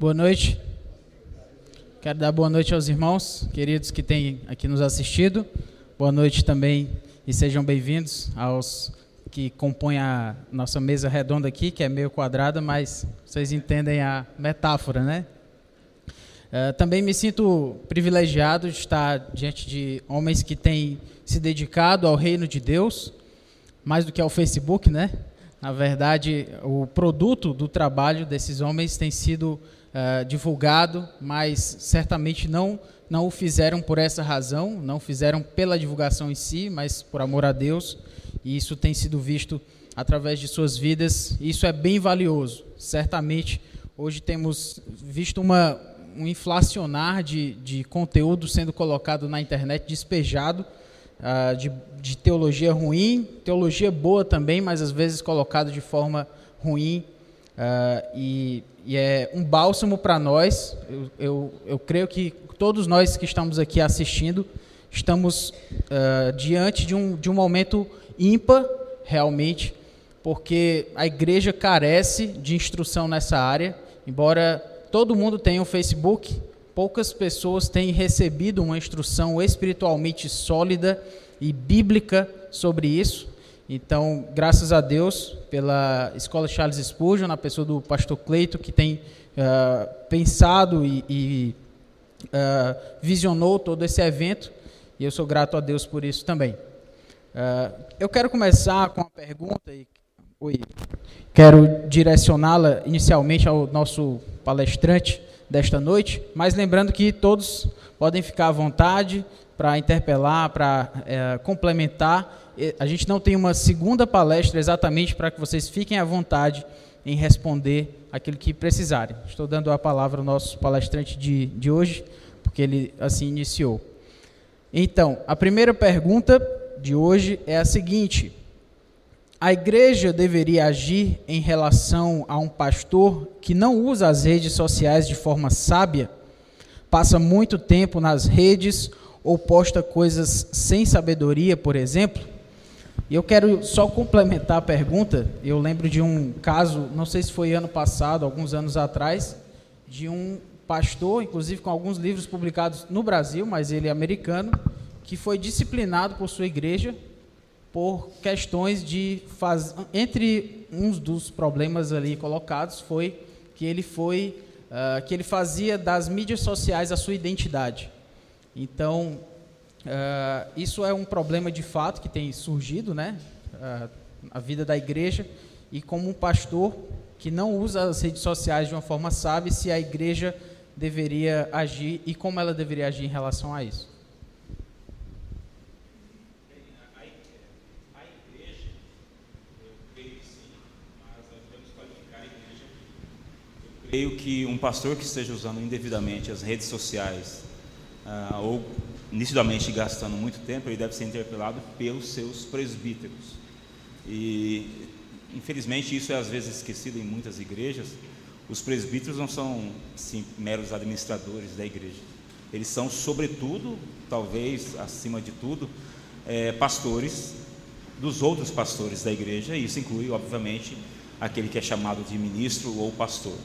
Boa noite. Quero dar boa noite aos irmãos queridos que têm aqui nos assistido. Boa noite também e sejam bem-vindos aos que compõem a nossa mesa redonda aqui, que é meio quadrada, mas vocês entendem a metáfora, né? Também me sinto privilegiado de estar diante de homens que têm se dedicado ao reino de Deus, mais do que ao Facebook, né? Na verdade, o produto do trabalho desses homens tem sido divulgado, mas certamente não o fizeram por essa razão, não fizeram pela divulgação em si, mas por amor a Deus, e isso tem sido visto através de suas vidas, e isso é bem valioso. Certamente, hoje temos visto um inflacionar de conteúdo sendo colocado na internet, despejado, de teologia ruim, teologia boa também, mas às vezes colocado de forma ruim, e é um bálsamo para nós. Eu creio que todos nós que estamos aqui assistindo estamos diante de um momento ímpar, realmente, porque a igreja carece de instrução nessa área. Embora todo mundo tenha um Facebook, poucas pessoas têm recebido uma instrução espiritualmente sólida e bíblica sobre isso. Então, graças a Deus, pela Escola Charles Spurgeon, na pessoa do pastor Cleito, que tem pensado e visionou todo esse evento, e eu sou grato a Deus por isso também. Eu quero começar com uma pergunta, quero direcioná-la inicialmente ao nosso palestrante desta noite, mas lembrando que todos podem ficar à vontade para interpelar, para complementar. A gente não tem uma segunda palestra exatamente para que vocês fiquem à vontade em responder aquilo que precisarem. Estou dando a palavra ao nosso palestrante de hoje, porque ele assim iniciou. Então, a primeira pergunta de hoje é a seguinte: a igreja deveria agir em relação a um pastor que não usa as redes sociais de forma sábia, passa muito tempo nas redes ou posta coisas sem sabedoria, por exemplo? E eu quero só complementar a pergunta. Eu lembro de um caso, não sei se foi ano passado, alguns anos atrás, de um pastor, inclusive com alguns livros publicados no Brasil, mas ele é americano, que foi disciplinado por sua igreja por questões entre uns dos problemas ali colocados foi que ele fazia das mídias sociais a sua identidade. Então, isso é um problema de fato que tem surgido, né, a vida da igreja, e como um pastor que não usa as redes sociais de uma forma sábia, se a igreja deveria agir e como ela deveria agir em relação a isso. Creio que um pastor que esteja usando indevidamente as redes sociais ou nitidamente gastando muito tempo, ele deve ser interpelado pelos seus presbíteros. E, infelizmente, isso é às vezes esquecido em muitas igrejas. Os presbíteros não são, sim, meros administradores da igreja. Eles são, sobretudo, talvez, acima de tudo, pastores dos outros pastores da igreja, e isso inclui, obviamente, aquele que é chamado de ministro ou pastor.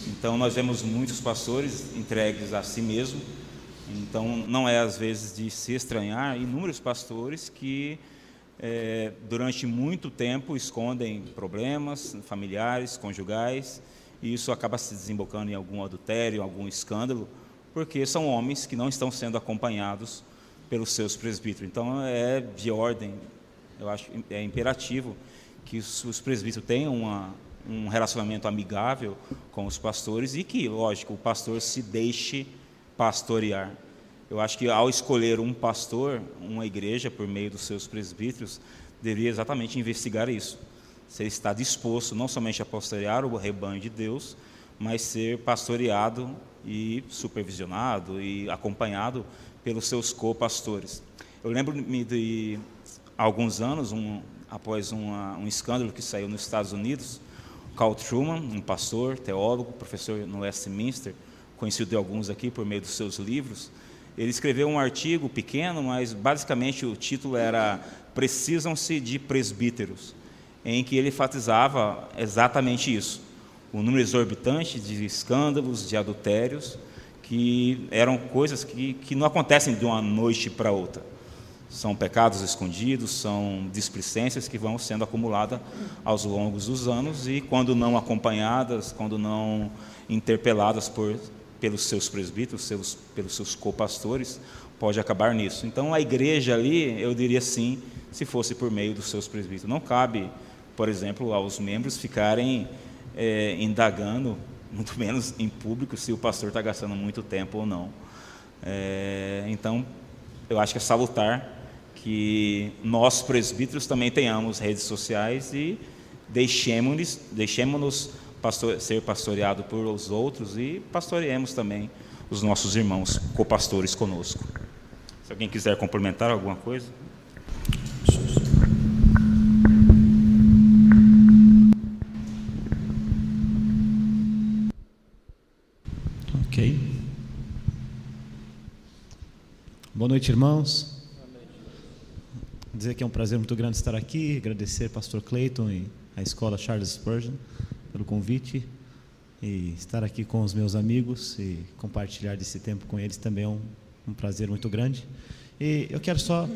Então, nós vemos muitos pastores entregues a si mesmo. Então, não é às vezes de se estranhar inúmeros pastores que, durante muito tempo, escondem problemas familiares, conjugais, e isso acaba se desembocando em algum adultério, algum escândalo, porque são homens que não estão sendo acompanhados pelos seus presbíteros. Então, é de ordem, eu acho, é imperativo que os presbíteros tenham um relacionamento amigável com os pastores e que, lógico, o pastor se deixe pastorear. Eu acho que ao escolher um pastor, uma igreja, por meio dos seus presbíteros, deveria exatamente investigar isso. Se ele está disposto não somente a pastorear o rebanho de Deus, mas ser pastoreado e supervisionado e acompanhado pelos seus co-pastores. Eu lembro-me de alguns anos, após um escândalo que saiu nos Estados Unidos, Carl Trueman, um pastor, teólogo, professor no Westminster, conhecido de alguns aqui por meio dos seus livros, ele escreveu um artigo pequeno, mas basicamente o título era Precisam-se de Presbíteros, em que ele enfatizava exatamente isso. um número exorbitante de escândalos, de adultérios, que eram coisas que não acontecem de uma noite para outra. São pecados escondidos, são displicências que vão sendo acumuladas aos longos dos anos e, quando não acompanhadas, quando não interpeladas pelos seus presbíteros, pelos seus copastores, pode acabar nisso. Então, a igreja ali, eu diria sim, se fosse por meio dos seus presbíteros. Não cabe, por exemplo, aos membros ficarem indagando, muito menos em público, se o pastor está gastando muito tempo ou não. Então, eu acho que é salutar que nós, presbíteros, também tenhamos redes sociais e deixemos-nos ser pastoreados por os outros e pastoreemos também os nossos irmãos copastores conosco. Se alguém quiser complementar alguma coisa. Ok. Boa noite, irmãos. Dizer que é um prazer muito grande estar aqui, agradecer ao pastor Clayton e à escola Charles Spurgeon pelo convite, e estar aqui com os meus amigos e compartilhar desse tempo com eles também é um prazer muito grande. E eu quero só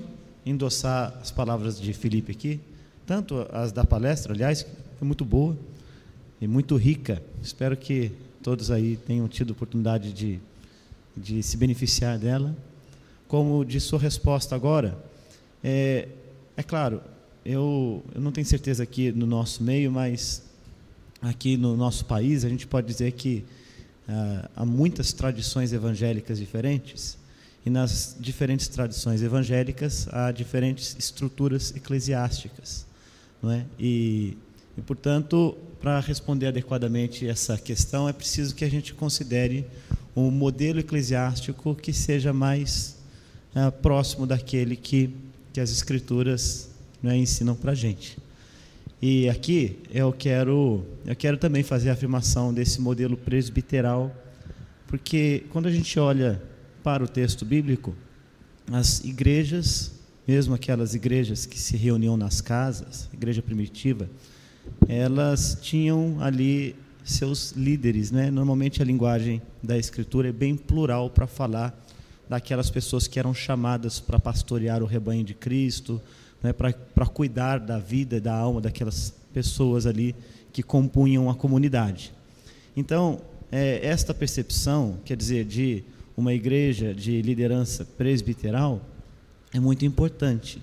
endossar as palavras de Felipe aqui, tanto as da palestra, aliás, foi muito boa e muito rica. Espero que todos aí tenham tido oportunidade de se beneficiar dela, como de sua resposta agora. É claro, eu não tenho certeza aqui no nosso meio, mas aqui no nosso país a gente pode dizer que há muitas tradições evangélicas diferentes, e nas diferentes tradições evangélicas há diferentes estruturas eclesiásticas, não é? E portanto, para responder adequadamente essa questão, é preciso que a gente considere um modelo eclesiástico que seja mais próximo daquele que as Escrituras, né, ensinam para a gente. E aqui eu quero também fazer a afirmação desse modelo presbiteral, porque quando a gente olha para o texto bíblico, as igrejas, mesmo aquelas igrejas que se reuniam nas casas, igreja primitiva, elas tinham ali seus líderes, né? Normalmente a linguagem da Escritura é bem plural para falar daquelas pessoas que eram chamadas para pastorear o rebanho de Cristo, né, para cuidar da vida e da alma daquelas pessoas ali que compunham a comunidade. Então, esta percepção, quer dizer, de uma igreja de liderança presbiteral, é muito importante.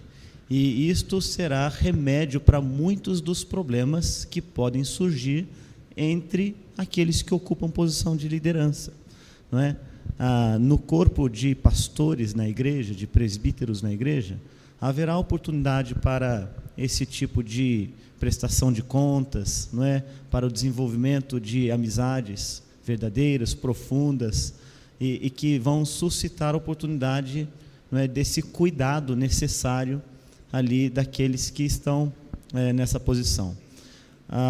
E isto será remédio para muitos dos problemas que podem surgir entre aqueles que ocupam posição de liderança, não é? No corpo de pastores na igreja, de presbíteros na igreja, haverá oportunidade para esse tipo de prestação de contas, não é? Para o desenvolvimento de amizades verdadeiras, profundas, e que vão suscitar a oportunidade, não é, desse cuidado necessário ali daqueles que estão nessa posição.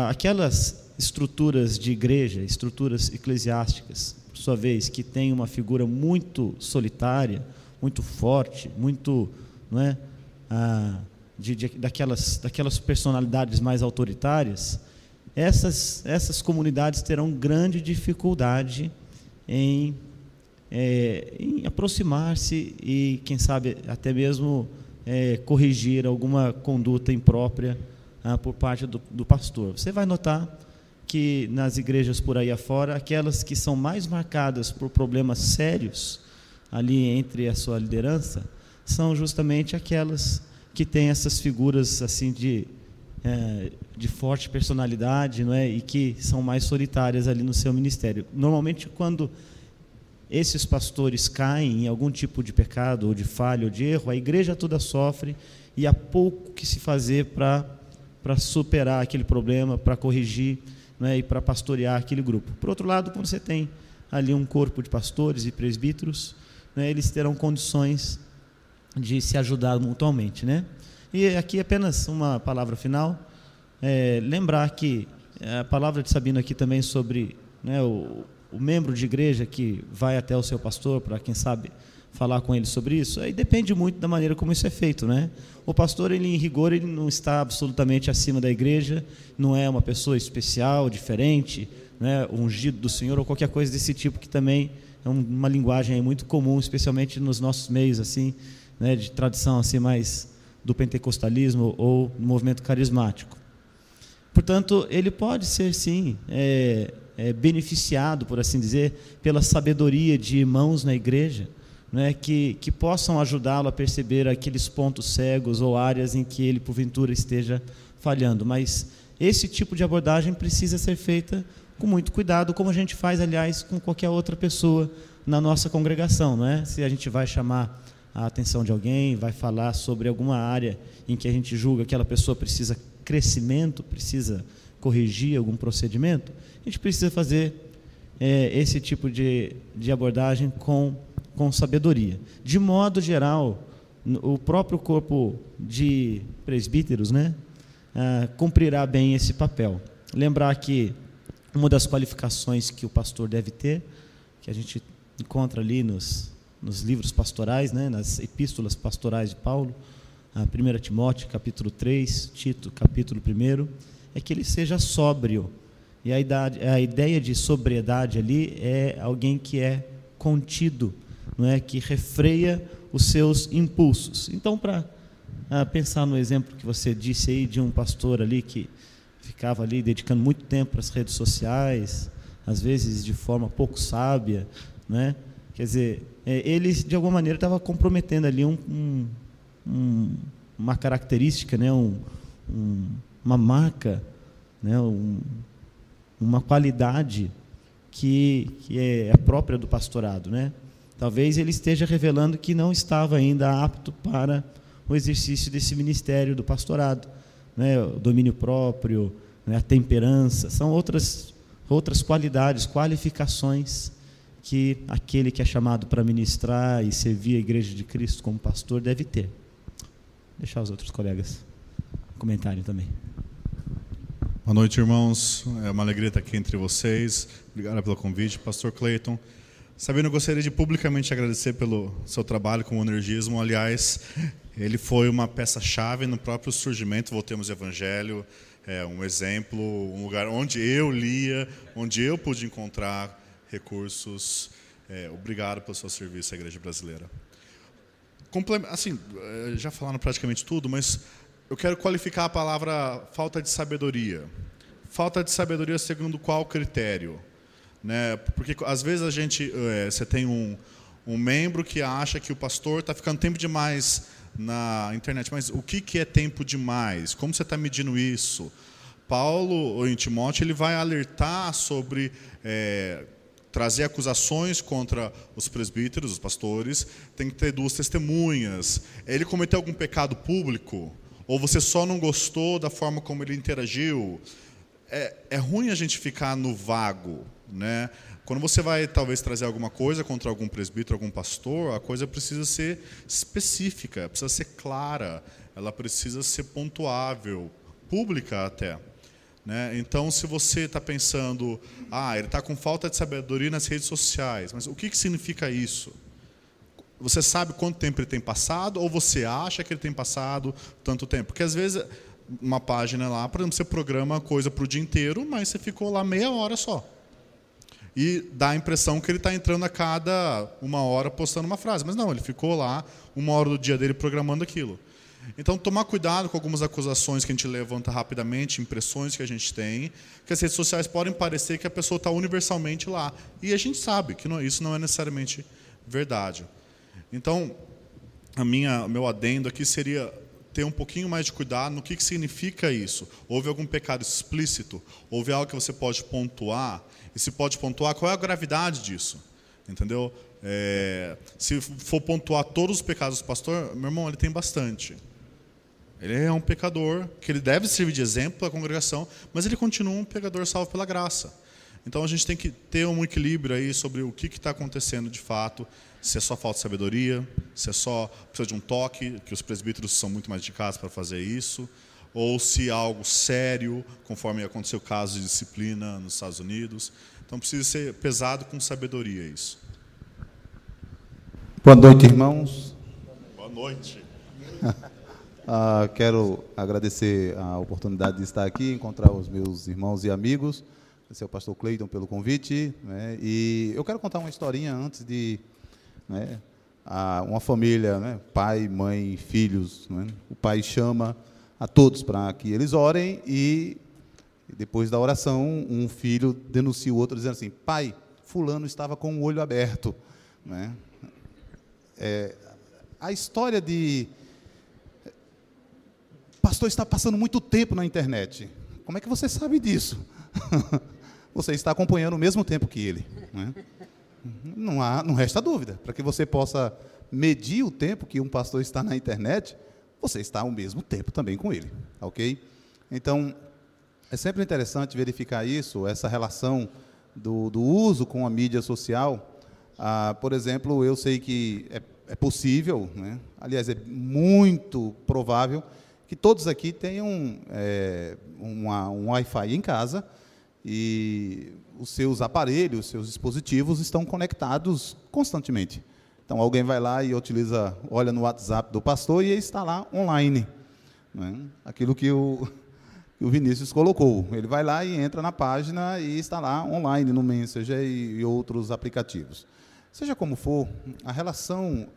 Aquelas estruturas de igreja, estruturas eclesiásticas, por sua vez, que tem uma figura muito solitária, muito forte, muito, não é, daquelas personalidades mais autoritárias, essas comunidades terão grande dificuldade em aproximar-se e, quem sabe, até mesmo corrigir alguma conduta imprópria por parte do pastor. Você vai notar que nas igrejas por aí afora, aquelas que são mais marcadas por problemas sérios ali entre a sua liderança, são justamente aquelas que têm essas figuras assim de forte personalidade, não é? E que são mais solitárias ali no seu ministério. Normalmente, quando esses pastores caem em algum tipo de pecado, ou de falha, ou de erro, a igreja toda sofre, e há pouco que se fazer para superar aquele problema, para corrigir, né, e para pastorear aquele grupo. Por outro lado, quando você tem ali um corpo de pastores e presbíteros, né, eles terão condições de se ajudar mutuamente, né? E aqui apenas uma palavra final, lembrar que a palavra de Sabino aqui também sobre, né, o membro de igreja que vai até o seu pastor para, quem sabe, falar com ele sobre isso? Aí depende muito da maneira como isso é feito, né? O pastor, ele, em rigor, ele não está absolutamente acima da igreja, não é uma pessoa especial, diferente, né, ungido do Senhor ou qualquer coisa desse tipo, que também é uma linguagem aí muito comum, especialmente nos nossos meios assim, né, de tradição assim mais do pentecostalismo ou do movimento carismático. Portanto, ele pode ser sim beneficiado, por assim dizer, pela sabedoria de irmãos na igreja, né, que possam ajudá-lo a perceber aqueles pontos cegos ou áreas em que ele porventura esteja falhando. Mas esse tipo de abordagem precisa ser feita com muito cuidado, como a gente faz, aliás, com qualquer outra pessoa na nossa congregação, não é? Se a gente vai chamar a atenção de alguém, vai falar sobre alguma área em que a gente julga que aquela pessoa precisa crescimento, precisa corrigir algum procedimento, a gente precisa fazer esse tipo de abordagem com sabedoria. De modo geral, o próprio corpo de presbíteros, né, cumprirá bem esse papel. Lembrar que uma das qualificações que o pastor deve ter, que a gente encontra ali nos livros pastorais, né, nas epístolas pastorais de Paulo, 1 Timóteo, capítulo 3, Tito, capítulo 1, é que ele seja sóbrio. E a ideia de sobriedade ali é alguém que é contido, não é, que refreia os seus impulsos. Então, para pensar no exemplo que você disse aí de um pastor ali que ficava ali dedicando muito tempo para as redes sociais, às vezes de forma pouco sábia, né? Quer dizer, ele de alguma maneira estava comprometendo ali uma característica, né? Uma marca, né? Uma qualidade que é própria do pastorado, né? Talvez ele esteja revelando que não estava ainda apto para o exercício desse ministério do pastorado, né? O domínio próprio, né? A temperança, são outras qualidades, qualificações que aquele que é chamado para ministrar e servir a Igreja de Cristo como pastor deve ter. Deixar os outros colegas comentarem também. Boa noite, irmãos. É uma alegria estar aqui entre vocês. Obrigado pelo convite, pastor Clayton. Sabino, eu gostaria de publicamente agradecer pelo seu trabalho com o Monergismo. Aliás, ele foi uma peça-chave no próprio surgimento. Voltemos ao Evangelho, um exemplo, um lugar onde eu lia, onde eu pude encontrar recursos. Obrigado pelo seu serviço à Igreja Brasileira. Assim, já falaram praticamente tudo, mas eu quero qualificar a palavra falta de sabedoria. Falta de sabedoria segundo qual critério? Né? Porque às vezes você tem um membro que acha que o pastor está ficando tempo demais na internet. Mas o que é tempo demais? Como você está medindo isso? Paulo, em Timóteo, ele vai alertar sobre trazer acusações contra os presbíteros, os pastores. Tem que ter 2 testemunhas. Ele cometeu algum pecado público? Ou você só não gostou da forma como ele interagiu? É ruim a gente ficar no vago, né? Quando você vai talvez trazer alguma coisa contra algum presbítero, algum pastor, a coisa precisa ser específica, precisa ser clara, ela precisa ser pontuável, pública até, né? Então, se você está pensando, ele está com falta de sabedoria nas redes sociais, mas o que significa isso? Você sabe quanto tempo ele tem passado, ou você acha que ele tem passado tanto tempo? Porque às vezes uma página lá, por exemplo, você programa a coisa para o dia inteiro, mas você ficou lá meia hora só. E dá a impressão que ele está entrando a cada 1 hora postando uma frase. Mas não, ele ficou lá 1 hora do dia dele programando aquilo. Então, tomar cuidado com algumas acusações que a gente levanta rapidamente, impressões que a gente tem, que as redes sociais podem parecer que a pessoa está universalmente lá. E a gente sabe que isso não é necessariamente verdade. Então, meu adendo aqui seria ter um pouquinho mais de cuidado no que significa isso. Houve algum pecado explícito? Houve algo que você pode pontuar? E se pode pontuar, qual é a gravidade disso? Entendeu? Se for pontuar todos os pecados do pastor, meu irmão, ele tem bastante. Ele é um pecador, que ele deve servir de exemplo para a congregação, mas ele continua um pecador salvo pela graça. Então a gente tem que ter um equilíbrio aí sobre o que está acontecendo de fato, se é só falta de sabedoria, se é só precisa de um toque, que os presbíteros são muito mais dedicados para fazer isso, ou se é algo sério, conforme aconteceu o caso de disciplina nos Estados Unidos. Então precisa ser pesado com sabedoria isso. Boa noite, irmãos. Boa noite. Quero agradecer a oportunidade de estar aqui, encontrar os meus irmãos e amigos, agradecer ao pastor Cleiton pelo convite, né? E eu quero contar uma historinha antes de, né, uma família, né, pai, mãe, filhos, né? O pai chama a todos para que eles orem e depois da oração, um filho denuncia o outro dizendo assim: pai, fulano estava com o olho aberto, né? A história de pastor está passando muito tempo na internet. Como é que você sabe disso? Você está acompanhando o mesmo tempo que ele, né? Não resta dúvida. Para que você possa medir o tempo que um pastor está na internet, você está ao mesmo tempo também com ele, ok? Então, é sempre interessante verificar isso, essa relação do uso com a mídia social. Por exemplo, eu sei que é possível, né? Aliás, é muito provável que todos aqui tenham um Wi-Fi em casa e os seus aparelhos, os seus dispositivos estão conectados constantemente. Então, alguém vai lá e olha no WhatsApp do pastor e está lá online, né? Aquilo que o Vinícius colocou. Ele vai lá e entra na página e está lá online no Messenger e outros aplicativos. Seja como for, a relação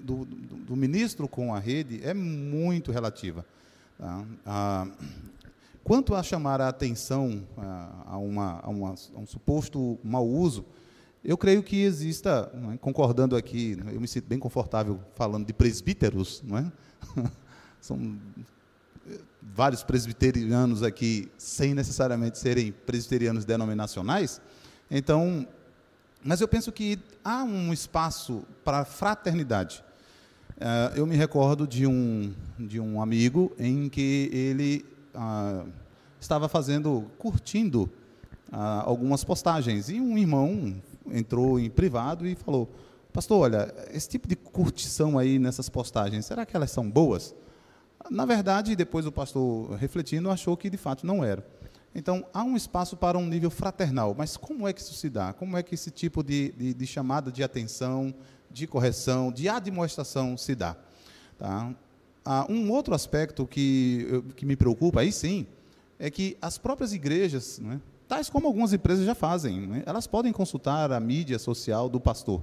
do ministro com a rede é muito relativa. Tá? Quanto a chamar a atenção a um suposto mau uso, eu creio que exista, né, concordando aqui, eu me sinto bem confortável falando de presbíteros, não é? São vários presbiterianos aqui, sem necessariamente serem presbiterianos denominacionais. Então, mas eu penso que há um espaço para fraternidade. Eu me recordo de um amigo em que ele estava curtindo algumas postagens, e um irmão entrou em privado e falou: pastor, olha, esse tipo de curtição aí nessas postagens, será que elas são boas? Na verdade, depois o pastor, refletindo, achou que de fato não era. Então, há um espaço para um nível fraternal, mas como é que isso se dá? Como é que esse tipo de chamada de atenção, de correção, de admoestação se dá? Tá? Um outro aspecto que me preocupa, aí sim, é que as próprias igrejas, né, tais como algumas empresas já fazem, né, elas podem consultar a mídia social do pastor,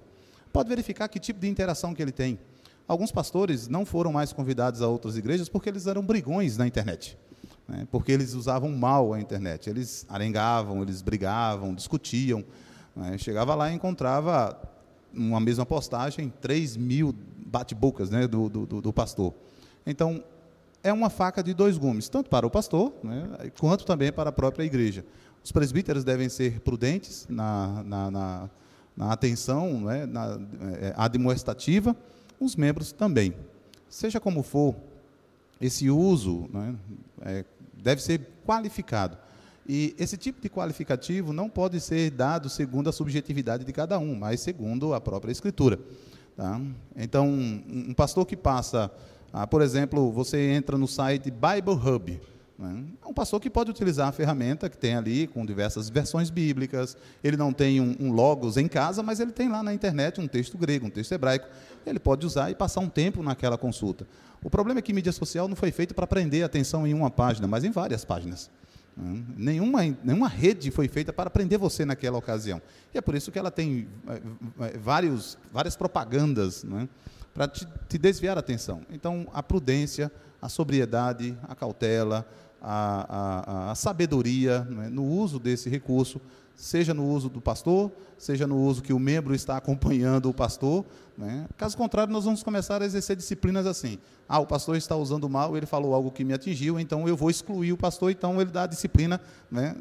pode verificar que tipo de interação que ele tem. Alguns pastores não foram mais convidados a outras igrejas porque eles eram brigões na internet, né, porque eles usavam mal a internet, eles arengavam, eles brigavam, discutiam, né, chegava lá e encontrava uma mesma postagem, 3.000 bate-bocas, né, do pastor. Então, é uma faca de dois gumes, tanto para o pastor, né, quanto também para a própria igreja. Os presbíteros devem ser prudentes na atenção, né, admoestativa, os membros também. Seja como for, esse uso, né, deve ser qualificado. E esse tipo de qualificativo não pode ser dado segundo a subjetividade de cada um, mas segundo a própria Escritura. Tá? Então, um pastor que passa, por exemplo, você entra no site Bible Hub, né? É um pastor que pode utilizar a ferramenta que tem ali, com diversas versões bíblicas. Ele não tem um logos em casa, mas ele tem lá na internet um texto grego, um texto hebraico. Ele pode usar e passar um tempo naquela consulta. O problema é que mídia social não foi feita para prender a atenção em uma página, mas em várias páginas. Nenhuma rede foi feita para prender você naquela ocasião. E é por isso que ela tem várias propagandas, né, para te desviar a atenção. Então, a prudência, a sobriedade, a cautela, a sabedoria, né, no uso desse recurso, seja no uso do pastor, seja no uso que o membro está acompanhando o pastor, né? Caso contrário, nós vamos começar a exercer disciplinas assim. O pastor está usando mal, ele falou algo que me atingiu, então eu vou excluir o pastor, então ele dá a disciplina, né,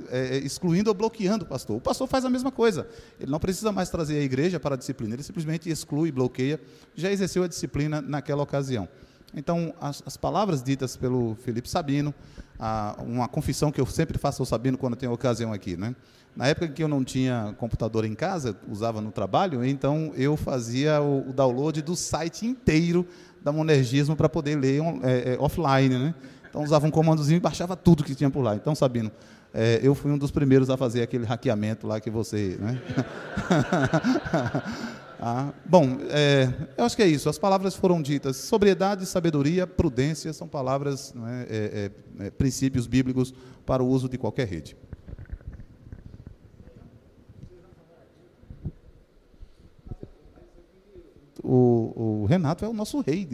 excluindo ou bloqueando o pastor. O pastor faz a mesma coisa, ele não precisa mais trazer a igreja para a disciplina, ele simplesmente exclui, bloqueia, já exerceu a disciplina naquela ocasião. Então, as palavras ditas pelo Felipe Sabino, uma confissão que eu sempre faço ao Sabino quando tenho ocasião aqui, né? Na época em que eu não tinha computador em casa, usava no trabalho, então eu fazia o download do site inteiro da Monergismo para poder ler offline, né? Então usava um comandozinho e baixava tudo que tinha por lá. Então, Sabino, eu fui um dos primeiros a fazer aquele hackeamento lá que você, né? Bom, eu acho que é isso. As palavras foram ditas. Sobriedade, sabedoria, prudência são palavras, princípios bíblicos para o uso de qualquer rede. O Renato é o nosso rei.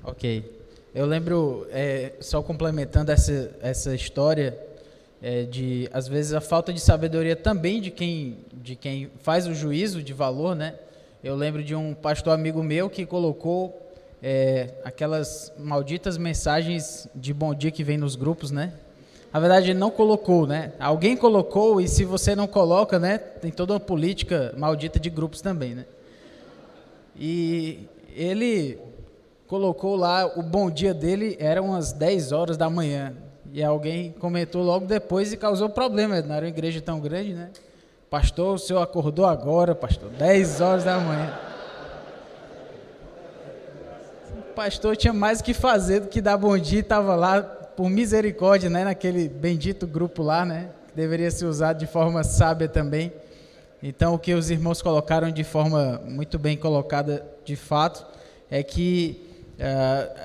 Ok. Eu lembro, só complementando essa história, de, às vezes, a falta de sabedoria também de quem faz o juízo de valor, né? Eu lembro de um pastor amigo meu que colocou aquelas malditas mensagens de bom dia que vem nos grupos, né? Na verdade, ele não colocou, né? Alguém colocou, e se você não coloca, né? Tem toda uma política maldita de grupos também, né? E ele colocou lá, o bom dia dele era umas 10 horas da manhã. E alguém comentou logo depois e causou problema. Não era uma igreja tão grande, né? Pastor, o senhor acordou agora, pastor, 10 horas da manhã. O pastor tinha mais o que fazer do que dar bom dia e estava lá, por misericórdia, né? Naquele bendito grupo lá, né? Que deveria ser usado de forma sábia também. Então, o que os irmãos colocaram de forma muito bem colocada, de fato, é que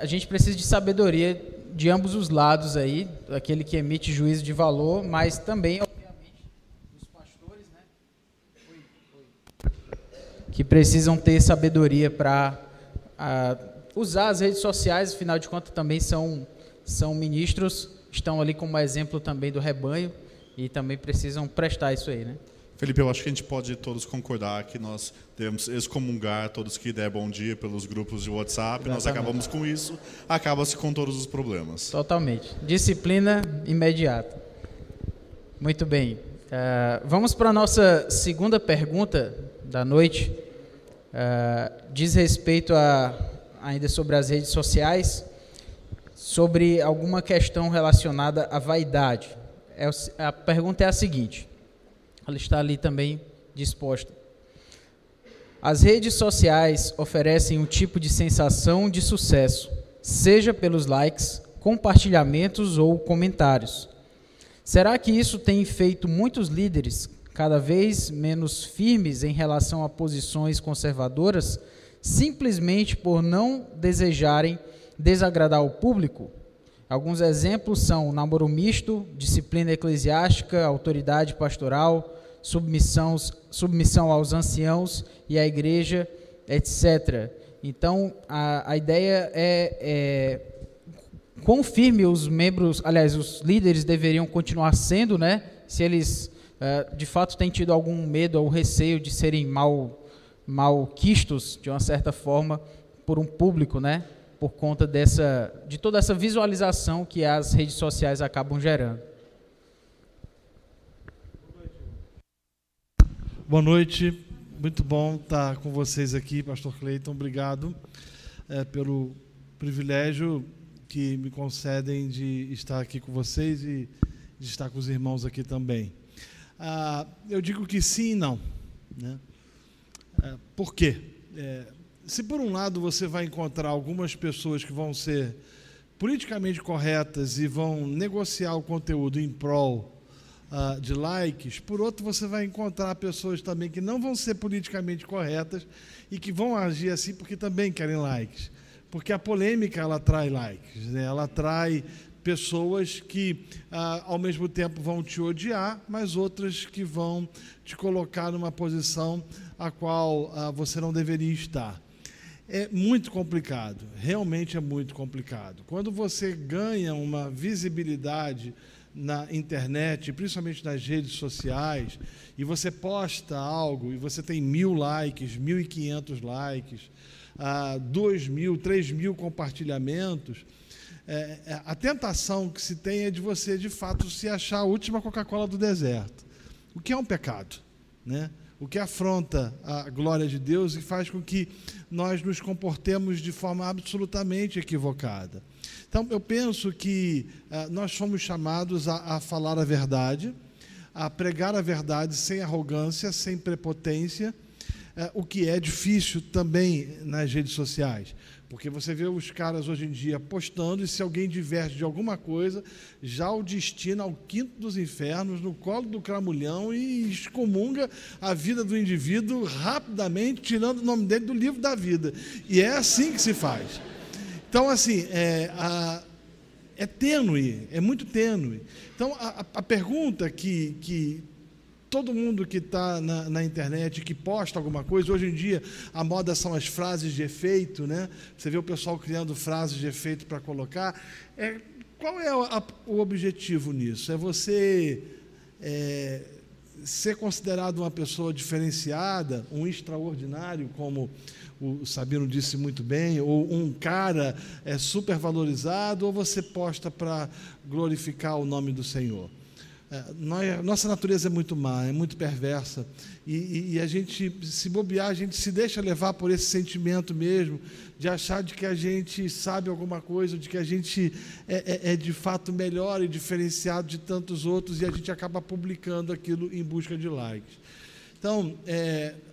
a gente precisa de sabedoria de ambos os lados aí, aquele que emite juízo de valor, mas também, obviamente, os pastores, né, que precisam ter sabedoria para usar as redes sociais, afinal de contas também são ministros, estão ali como exemplo também do rebanho e também precisam prestar isso aí, né? Felipe, eu acho que a gente pode todos concordar que nós devemos excomungar todos que der bom dia pelos grupos de WhatsApp. Exatamente. Nós acabamos com isso, acaba-se com todos os problemas. Totalmente. Disciplina imediata. Muito bem. Vamos para a nossa segunda pergunta da noite. Diz respeito ainda sobre as redes sociais, sobre alguma questão relacionada à vaidade. A pergunta é a seguinte. Ela está ali também disposta. As redes sociais oferecem um tipo de sensação de sucesso, seja pelos likes, compartilhamentos ou comentários. Será que isso tem feito muitos líderes cada vez menos firmes em relação a posições conservadoras, simplesmente por não desejarem desagradar o público? Alguns exemplos são namoro misto, disciplina eclesiástica, autoridade pastoral, submissão aos anciãos e à igreja, etc. Então, a ideia é quão firme os membros, aliás, os líderes deveriam continuar sendo, né? Se eles, de fato, têm tido algum medo ou receio de serem mal quistos, de uma certa forma, por um público, né? Por conta de toda essa visualização que as redes sociais acabam gerando. Boa noite, muito bom estar com vocês aqui, pastor Cleiton, obrigado pelo privilégio que me concedem de estar aqui com vocês e de estar com os irmãos aqui também. Eu digo que sim e não, né? Por quê? Se por um lado você vai encontrar algumas pessoas que vão ser politicamente corretas e vão negociar o conteúdo em prol de likes, por outro você vai encontrar pessoas também que não vão ser politicamente corretas e que vão agir assim porque também querem likes, porque a polêmica ela atrai likes, né? Ela atrai pessoas que ao mesmo tempo vão te odiar, mas outras que vão te colocar numa posição a qual você não deveria estar. É muito complicado, realmente é muito complicado. Quando você ganha uma visibilidade na internet, principalmente nas redes sociais, e você posta algo e você tem 1.000 likes, 1.500 likes, 2.000, 3.000 compartilhamentos, a tentação que se tem é de você, de fato, se achar a última Coca-Cola do deserto, o que é um pecado, né? O que afronta a glória de Deus e faz com que nós nos comportemos de forma absolutamente equivocada. Então, eu penso que nós fomos chamados a falar a verdade, a pregar a verdade sem arrogância, sem prepotência, o que é difícil também nas redes sociais, Porque você vê os caras hoje em dia postando, e se alguém diverge de alguma coisa, já o destina ao quinto dos infernos, no colo do cramulhão, e excomunga a vida do indivíduo rapidamente, tirando o nome dele do livro da vida. E é assim que se faz. Então, assim, é tênue, é muito tênue. Então, a pergunta que todo mundo que está na internet, que posta alguma coisa, hoje em dia a moda são as frases de efeito, né? Você vê o pessoal criando frases de efeito para colocar. Qual é o objetivo nisso? É você ser considerado uma pessoa diferenciada, um extraordinário, como o Sabino disse muito bem, ou um cara supervalorizado, ou você posta para glorificar o nome do Senhor? Nossa natureza é muito má, é muito perversa, e a gente, se bobear, a gente se deixa levar por esse sentimento mesmo, de achar de que a gente sabe alguma coisa, de que a gente é de fato melhor e diferenciado de tantos outros, e a gente acaba publicando aquilo em busca de likes. Então,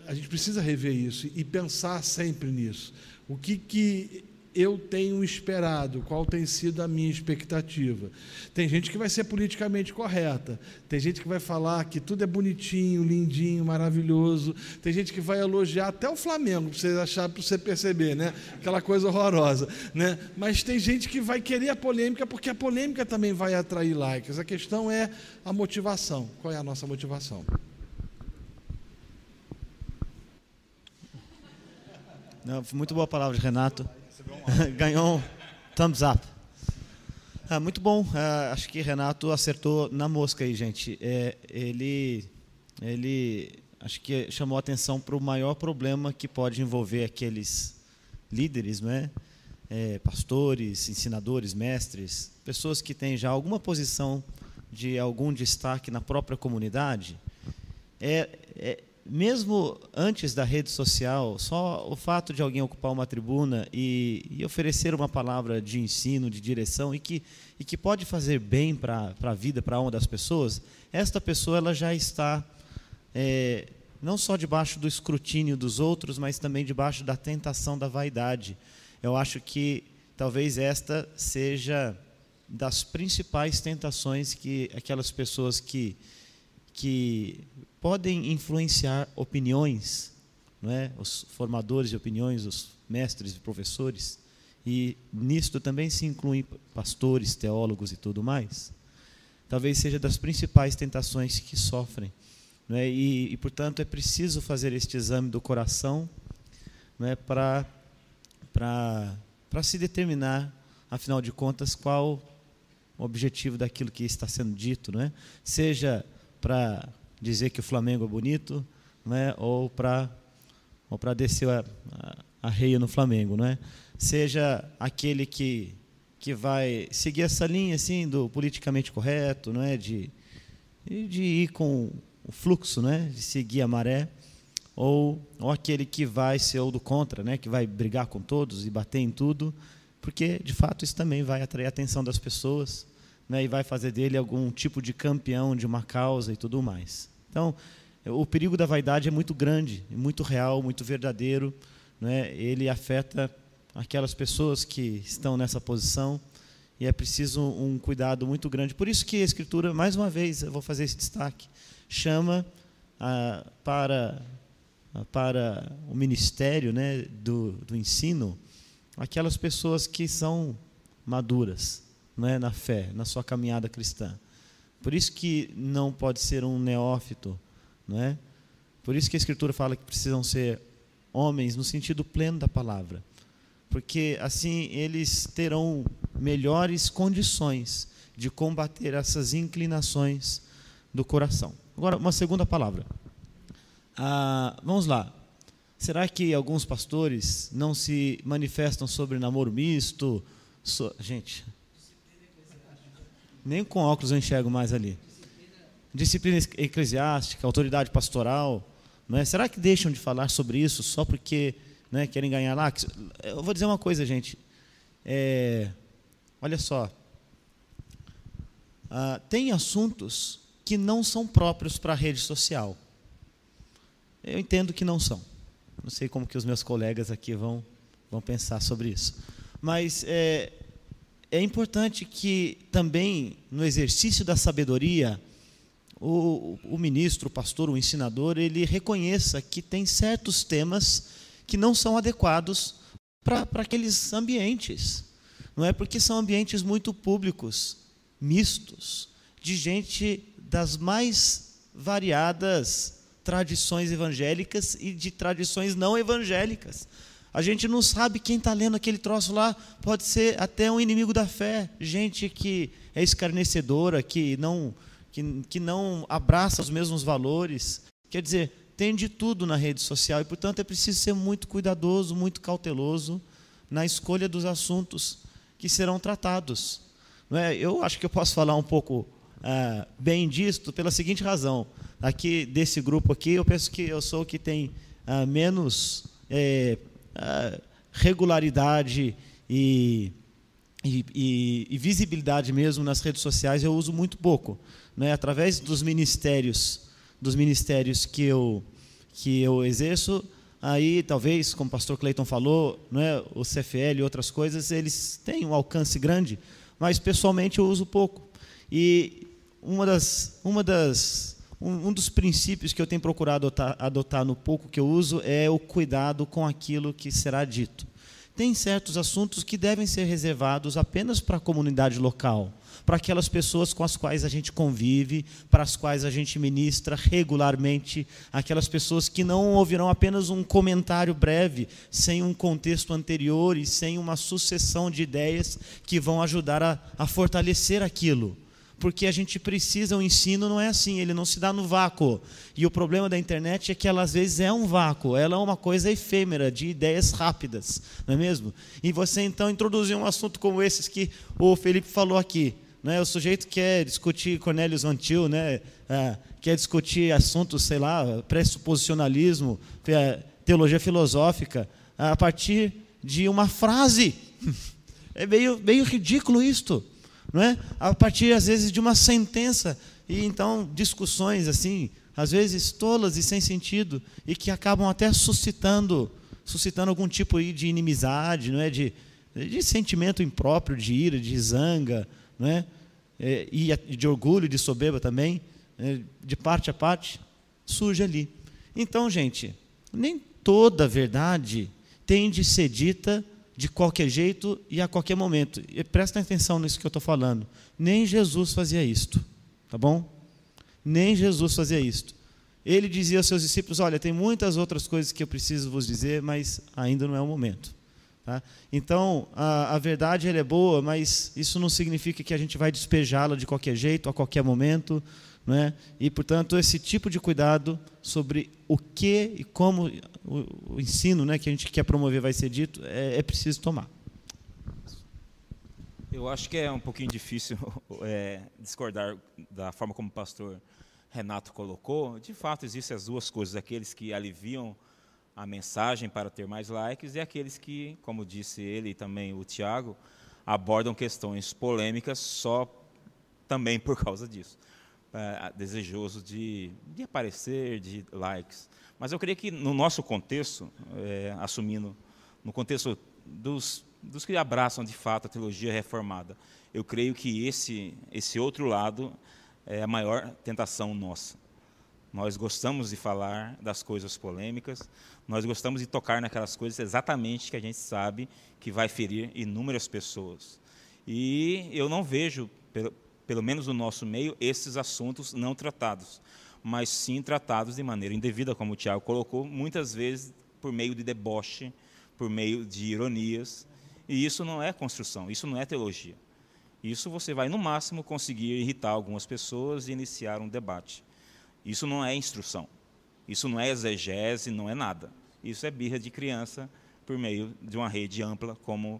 a gente precisa rever isso e pensar sempre nisso. O que eu tenho esperado, qual tem sido a minha expectativa? Tem gente que vai ser politicamente correta, tem gente que vai falar que tudo é bonitinho, lindinho, maravilhoso, tem gente que vai elogiar até o Flamengo, para você perceber, né? Aquela coisa horrorosa, né? Mas tem gente que vai querer a polêmica, porque a polêmica também vai atrair likes. A questão é a motivação. Qual é a nossa motivação? Não, muito boa palavra de Renato. Ganhou um thumbs up. Muito bom. Acho que Renato acertou na mosca aí, gente. Ele acho que chamou a atenção para o maior problema que pode envolver aqueles líderes, né? Pastores, ensinadores, mestres, pessoas que têm já alguma posição de algum destaque na própria comunidade. Mesmo antes da rede social, só o fato de alguém ocupar uma tribuna e oferecer uma palavra de ensino, de direção, e que pode fazer bem para a vida, para a alma das pessoas, esta pessoa ela já está não só debaixo do escrutínio dos outros, mas também debaixo da tentação da vaidade. Eu acho que talvez esta seja das principais tentações que aquelas pessoas que podem influenciar opiniões, não é? Os formadores de opiniões, os mestres e professores, e nisto também se incluem pastores, teólogos e tudo mais, talvez seja das principais tentações que sofrem, não é? E portanto, é preciso fazer este exame do coração, não é? Para se determinar, afinal de contas, qual o objetivo daquilo que está sendo dito, não é? Seja para dizer que o Flamengo é bonito, não é? ou para descer a reia no Flamengo, não é? Seja aquele que vai seguir essa linha assim do politicamente correto, não é? de ir com o fluxo, não é? De seguir a maré, ou aquele que vai ser o do contra, né? Que vai brigar com todos e bater em tudo, porque de fato isso também vai atrair a atenção das pessoas, né? E vai fazer dele algum tipo de campeão de uma causa e tudo mais. Então, o perigo da vaidade é muito grande, muito real, muito verdadeiro, né? Ele afeta aquelas pessoas que estão nessa posição, e é preciso um cuidado muito grande. Por isso que a Escritura, mais uma vez, eu vou fazer esse destaque, chama para o ministério, né, do ensino, aquelas pessoas que são maduras, né, na fé, na sua caminhada cristã. Por isso que não pode ser um neófito, não é? Por isso que a Escritura fala que precisam ser homens no sentido pleno da palavra, porque assim eles terão melhores condições de combater essas inclinações do coração. Agora, uma segunda palavra. Vamos lá. Será que alguns pastores não se manifestam sobre namoro misto? Gente... Nem com óculos eu enxergo mais ali. Disciplina eclesiástica, autoridade pastoral, não é? Será que deixam de falar sobre isso só porque, né, querem ganhar lá? Eu vou dizer uma coisa, gente. Olha só. Tem assuntos que não são próprios para a rede social. Eu entendo que não são. Não sei como que os meus colegas aqui vão Vamos pensar sobre isso. Mas é importante que também, no exercício da sabedoria, o ministro, o pastor, o ensinador, ele reconheça que tem certos temas que não são adequados para aqueles ambientes. Não é porque são ambientes muito públicos, mistos, de gente das mais variadas tradições evangélicas e de tradições não evangélicas. A gente não sabe quem está lendo aquele troço lá, pode ser até um inimigo da fé, gente que é escarnecedora, que não abraça os mesmos valores. Quer dizer, tem de tudo na rede social e, portanto, é preciso ser muito cuidadoso, muito cauteloso na escolha dos assuntos que serão tratados. Não é? Eu acho que eu posso falar um pouco bem disto pela seguinte razão. Aqui, desse grupo aqui, eu penso que eu sou o que tem menos regularidade e visibilidade mesmo nas redes sociais. Eu uso muito pouco, né? Através dos ministérios que eu exerço, aí talvez, como o pastor Cleiton falou, né, o CFL e outras coisas, eles têm um alcance grande, mas pessoalmente eu uso pouco. E um dos princípios que eu tenho procurado adotar no pouco que eu uso é o cuidado com aquilo que será dito. Tem certos assuntos que devem ser reservados apenas para a comunidade local, para aquelas pessoas com as quais a gente convive, para as quais a gente ministra regularmente, aquelas pessoas que não ouvirão apenas um comentário breve, sem um contexto anterior e sem uma sucessão de ideias que vão ajudar a fortalecer aquilo. Porque a gente precisa, o ensino não é assim, ele não se dá no vácuo. E o problema da internet é que ela às vezes é um vácuo, ela é uma coisa efêmera, de ideias rápidas, não é mesmo? E você então introduzir um assunto como esses que o Felipe falou aqui, né? O sujeito quer discutir Cornelius Van Til, né? Quer discutir assuntos, sei lá, pressuposicionalismo, teologia filosófica, a partir de uma frase. É meio ridículo isto. Não é? A partir, às vezes, de uma sentença, e então discussões, assim, às vezes tolas e sem sentido, e que acabam até suscitando algum tipo de inimizade, não é? de sentimento impróprio, de ira, de zanga, não é? E de orgulho, de soberba também, de parte a parte, surge ali. Então, gente, nem toda verdade tem de ser dita de qualquer jeito e a qualquer momento. E presta atenção nisso que eu estou falando. Nem Jesus fazia isto, tá bom? Nem Jesus fazia isto. Ele dizia aos seus discípulos, olha, tem muitas outras coisas que eu preciso vos dizer, mas ainda não é o momento. Tá? Então, a verdade ela é boa, mas isso não significa que a gente vai despejá-la de qualquer jeito, a qualquer momento, não é? E, portanto, esse tipo de cuidado sobre o que e como o ensino, né, que a gente quer promover vai ser dito, é preciso tomar. Eu acho que é um pouquinho difícil discordar da forma como o pastor Renato colocou. De fato, existem as duas coisas, aqueles que aliviam a mensagem para ter mais likes e aqueles que, como disse ele e também o Tiago, abordam questões polêmicas só também por causa disso. Desejoso de aparecer, de likes. Mas eu creio que no nosso contexto, assumindo, no contexto dos que abraçam de fato a teologia reformada, eu creio que esse outro lado é a maior tentação nossa. Nós gostamos de falar das coisas polêmicas, nós gostamos de tocar naquelas coisas exatamente que a gente sabe que vai ferir inúmeras pessoas. E eu não vejo, pelo menos no nosso meio, esses assuntos não tratados, mas sim tratados de maneira indevida, como o Tiago colocou, muitas vezes por meio de deboche, por meio de ironias, e isso não é construção, isso não é teologia. Isso você vai, no máximo, conseguir irritar algumas pessoas e iniciar um debate. Isso não é instrução, isso não é exegese, não é nada. Isso é birra de criança por meio de uma rede ampla como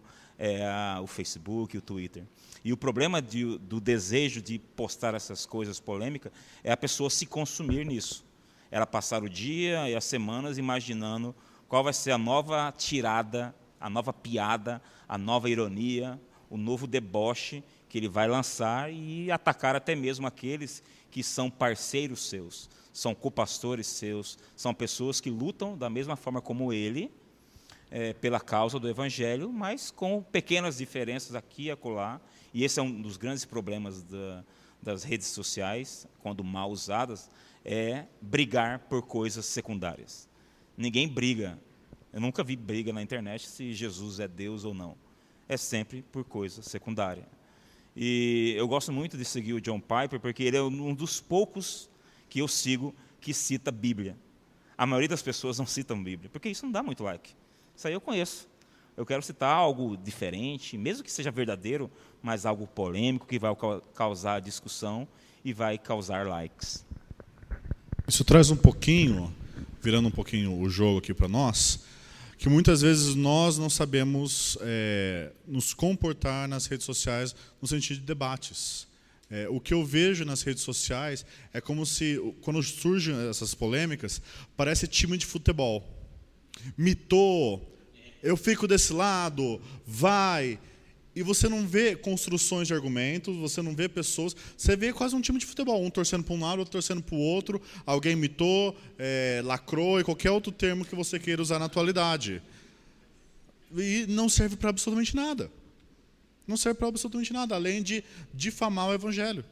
o Facebook, o Twitter. E o problema do desejo de postar essas coisas polêmicas é a pessoa se consumir nisso. Ela passar o dia e as semanas imaginando qual vai ser a nova tirada, a nova piada, a nova ironia, o novo deboche que ele vai lançar e atacar até mesmo aqueles que são parceiros seus, são copastores seus, são pessoas que lutam da mesma forma como ele, pela causa do Evangelho, mas com pequenas diferenças aqui e acolá. E esse é um dos grandes problemas das redes sociais, quando mal usadas, é brigar por coisas secundárias. Ninguém briga. Eu nunca vi briga na internet se Jesus é Deus ou não. É sempre por coisa secundária. E eu gosto muito de seguir o John Piper, porque ele é um dos poucos que eu sigo que cita a Bíblia. A maioria das pessoas não citam Bíblia, porque isso não dá muito like. Isso aí eu conheço. Eu quero citar algo diferente, mesmo que seja verdadeiro, mas algo polêmico, que vai causar discussão e vai causar likes. Isso traz um pouquinho, virando um pouquinho o jogo aqui para nós, que muitas vezes nós não sabemos nos comportar nas redes sociais no sentido de debates. O que eu vejo nas redes sociais é como se, quando surgem essas polêmicas, parece time de futebol. Mitou, eu fico desse lado, vai. E você não vê construções de argumentos, você não vê pessoas, você vê quase um time de futebol, um torcendo para um lado, outro torcendo para o outro, alguém mitou, lacrou e qualquer outro termo que você queira usar na atualidade. E não serve para absolutamente nada. Não serve para absolutamente nada, além de difamar o Evangelho.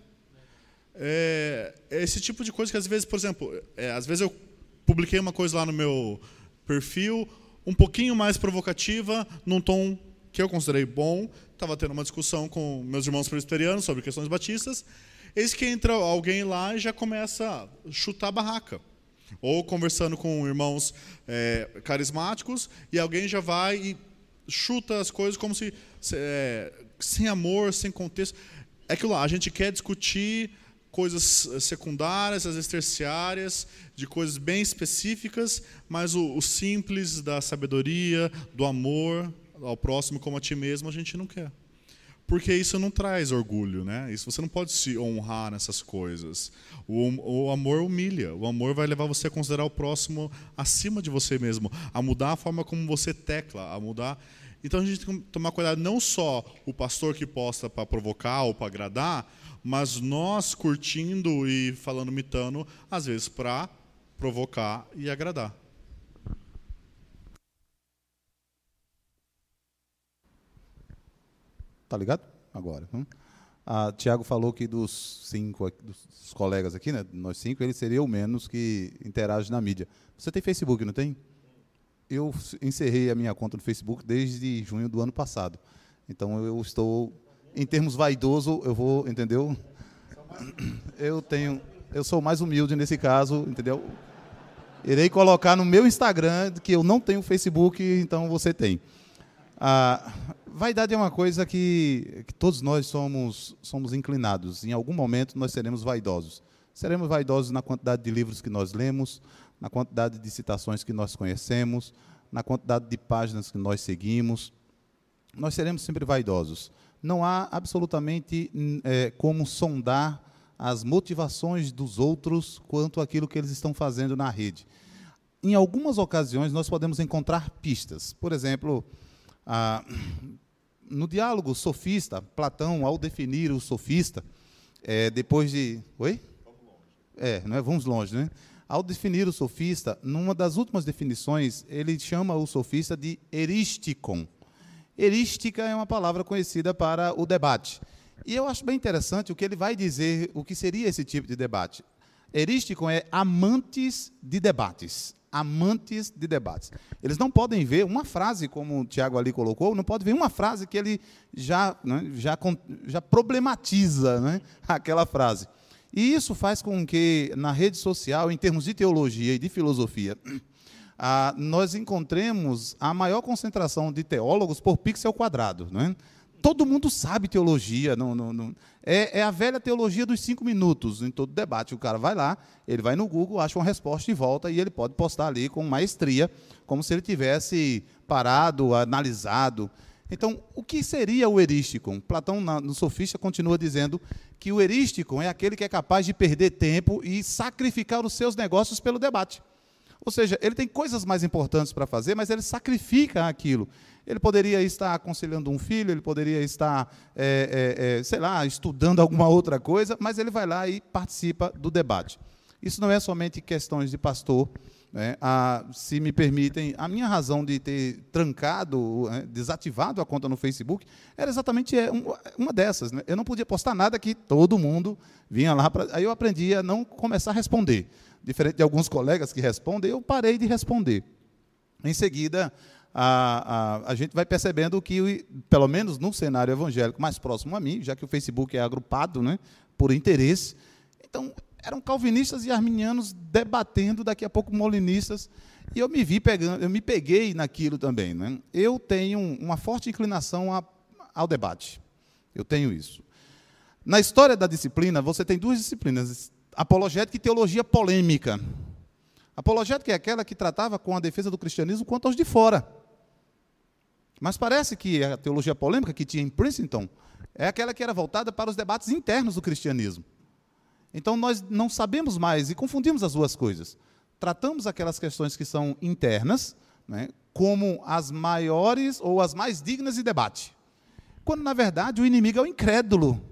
Esse tipo de coisa que às vezes, por exemplo, às vezes eu publiquei uma coisa lá no meu perfil, um pouquinho mais provocativa, num tom que eu considerei bom, estava tendo uma discussão com meus irmãos presbiterianos sobre questões batistas, eis que entra alguém lá e já começa a chutar a barraca. Ou conversando com irmãos carismáticos, e alguém já vai e chuta as coisas como se sem amor, sem contexto. É aquilo lá, a gente quer discutir coisas secundárias, às vezes terciárias, de coisas bem específicas, mas o simples da sabedoria, do amor ao próximo como a ti mesmo, a gente não quer. Porque isso não traz orgulho, né? Isso você não pode se honrar nessas coisas. O amor humilha. O amor vai levar você a considerar o próximo acima de você mesmo, a mudar a forma como você tecla, a mudar. Então a gente tem que tomar cuidado, não só o pastor que posta para provocar ou para agradar, mas nós curtindo e falando, imitando, às vezes para provocar e agradar. Tá ligado? Agora. Tiago falou que dos colegas aqui, né, nós 5, ele seria o menos que interage na mídia. Você tem Facebook, não tem? Eu encerrei a minha conta no Facebook desde junho do ano passado. Então eu estou, em termos vaidoso, eu vou, entendeu? Eu sou mais humilde nesse caso, entendeu? Irei colocar no meu Instagram que eu não tenho Facebook, então você tem. Vaidade é uma coisa que todos nós somos inclinados. Em algum momento nós seremos vaidosos. Seremos vaidosos na quantidade de livros que nós lemos, na quantidade de citações que nós conhecemos, na quantidade de páginas que nós seguimos. Nós seremos sempre vaidosos. Não há absolutamente como sondar as motivações dos outros quanto àquilo que eles estão fazendo na rede. Em algumas ocasiões nós podemos encontrar pistas. Por exemplo, no diálogo sofista, Platão, ao definir o sofista, depois de... Oi? Vamos longe, né? Ao definir o sofista, numa das últimas definições, ele chama o sofista de eristikon. Erística é uma palavra conhecida para o debate. E eu acho bem interessante o que ele vai dizer, o que seria esse tipo de debate. Erístikon é amantes de debates. Amantes de debates. Eles não podem ver uma frase, como o Tiago ali colocou, não pode ver uma frase que ele já problematiza, né, aquela frase. E isso faz com que, na rede social, em termos de teologia e de filosofia, nós encontremos a maior concentração de teólogos por pixel quadrado. Né? Todo mundo sabe teologia. É a velha teologia dos 5 minutos. Em todo debate, o cara vai lá, ele vai no Google, acha uma resposta e volta, e ele pode postar ali com maestria, como se ele tivesse parado, analisado. Então, o que seria o erístikon? Platão, no Sofista, continua dizendo que o erístikon é aquele que é capaz de perder tempo e sacrificar os seus negócios pelo debate. Ou seja, ele tem coisas mais importantes para fazer, mas ele sacrifica aquilo. Ele poderia estar aconselhando um filho, ele poderia estar, sei lá, estudando alguma outra coisa, mas ele vai lá e participa do debate. Isso não é somente questões de pastor, né, se me permitem, a minha razão de ter trancado, desativado a conta no Facebook, era exatamente uma dessas. Né? Eu não podia postar nada que todo mundo vinha lá. Aí eu aprendi a não começar a responder. Diferente de alguns colegas que respondem, eu parei de responder. Em seguida, a gente vai percebendo que, pelo menos no cenário evangélico mais próximo a mim, já que o Facebook é agrupado, né, por interesse, então eram calvinistas e arminianos debatendo, daqui a pouco molinistas, e eu me peguei naquilo também. Né? Eu tenho uma forte inclinação ao debate. Eu tenho isso. Na história da disciplina, você tem duas disciplinas, apologética e teologia polêmica. Apologética é aquela que tratava com a defesa do cristianismo quanto aos de fora. Mas parece que a teologia polêmica que tinha em Princeton é aquela que era voltada para os debates internos do cristianismo. Então, nós não sabemos mais e confundimos as duas coisas. Tratamos aquelas questões que são internas, né, como as maiores ou as mais dignas de debate. Quando, na verdade, o inimigo é o incrédulo.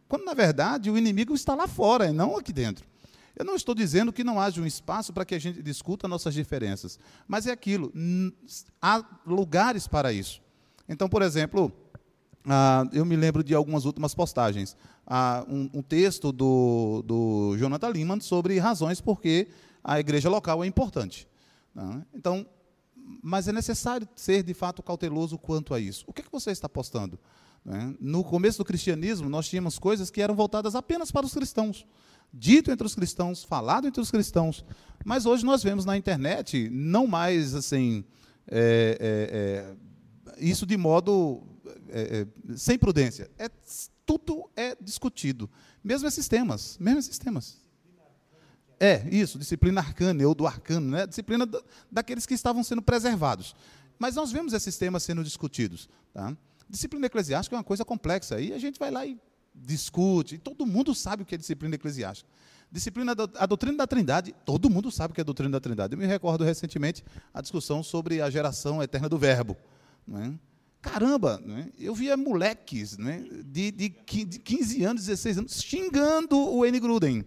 Quando, na verdade, o inimigo está lá fora e não aqui dentro. Eu não estou dizendo que não haja um espaço para que a gente discuta nossas diferenças, mas é aquilo, há lugares para isso. Então, por exemplo, eu me lembro de algumas últimas postagens. Um texto do Jonathan Lehman sobre razões por que a igreja local é importante. Então, mas é necessário ser, de fato, cauteloso quanto a isso. O que você está postando? No começo do cristianismo, nós tínhamos coisas que eram voltadas apenas para os cristãos, dito entre os cristãos, falado entre os cristãos, mas hoje nós vemos na internet, não mais assim, isso de modo sem prudência. Tudo é discutido, mesmo esses temas. Isso, disciplina arcana, ou do arcano, né? Disciplina daqueles que estavam sendo preservados. Mas nós vemos esses temas sendo discutidos. Tá? Disciplina eclesiástica é uma coisa complexa, aí a gente vai lá e discute, e todo mundo sabe o que é disciplina eclesiástica. A doutrina da Trindade, todo mundo sabe o que é a doutrina da Trindade. Eu me recordo recentemente a discussão sobre a geração eterna do Verbo. Não é? Caramba, não é? Eu via moleques, não é? de 15 anos, 16 anos, xingando o N. Gruden.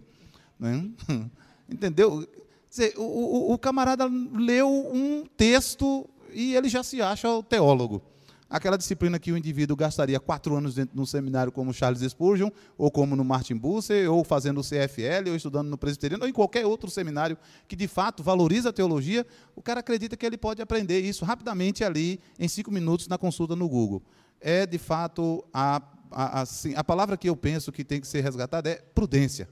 Não é? Entendeu? Quer dizer, o camarada leu um texto e ele já se acha o teólogo. Aquela disciplina que o indivíduo gastaria 4 anos dentro de um seminário como Charles Spurgeon, ou como no Martin Bucer, ou fazendo o CFL, ou estudando no Presbiteriano, ou em qualquer outro seminário que, de fato, valoriza a teologia, o cara acredita que ele pode aprender isso rapidamente ali, em 5 minutos, na consulta no Google. É, de fato, assim, a palavra que eu penso que tem que ser resgatada é prudência.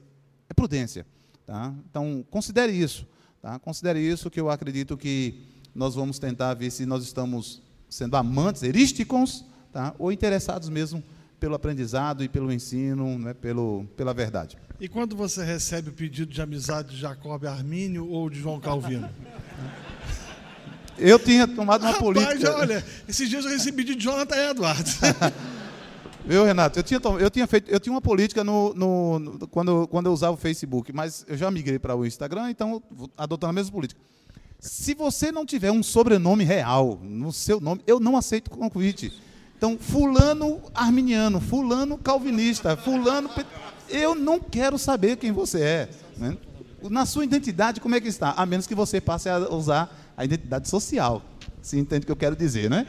É prudência. Tá? Então, considere isso. Tá? Considere isso, que eu acredito que nós vamos tentar ver se nós estamos sendo amantes, erísticos, tá? Ou interessados mesmo pelo aprendizado e pelo ensino, né? Pela verdade. E quando você recebe o pedido de amizade de Jacob Armínio ou de João Calvino? Eu tinha tomado uma política... Olha, esses dias eu recebi de Jonathan Edwards. Viu, Renato? Eu tinha uma política quando eu usava o Facebook, mas eu já migrei para o Instagram, então adotando a mesma política. Se você não tiver um sobrenome real no seu nome, eu não aceito o convite. Então, fulano arminiano, fulano calvinista, fulano... Eu não quero saber quem você é. Né? Na sua identidade, como é que está? A menos que você passe a usar a identidade social. Você entende o que eu quero dizer, né?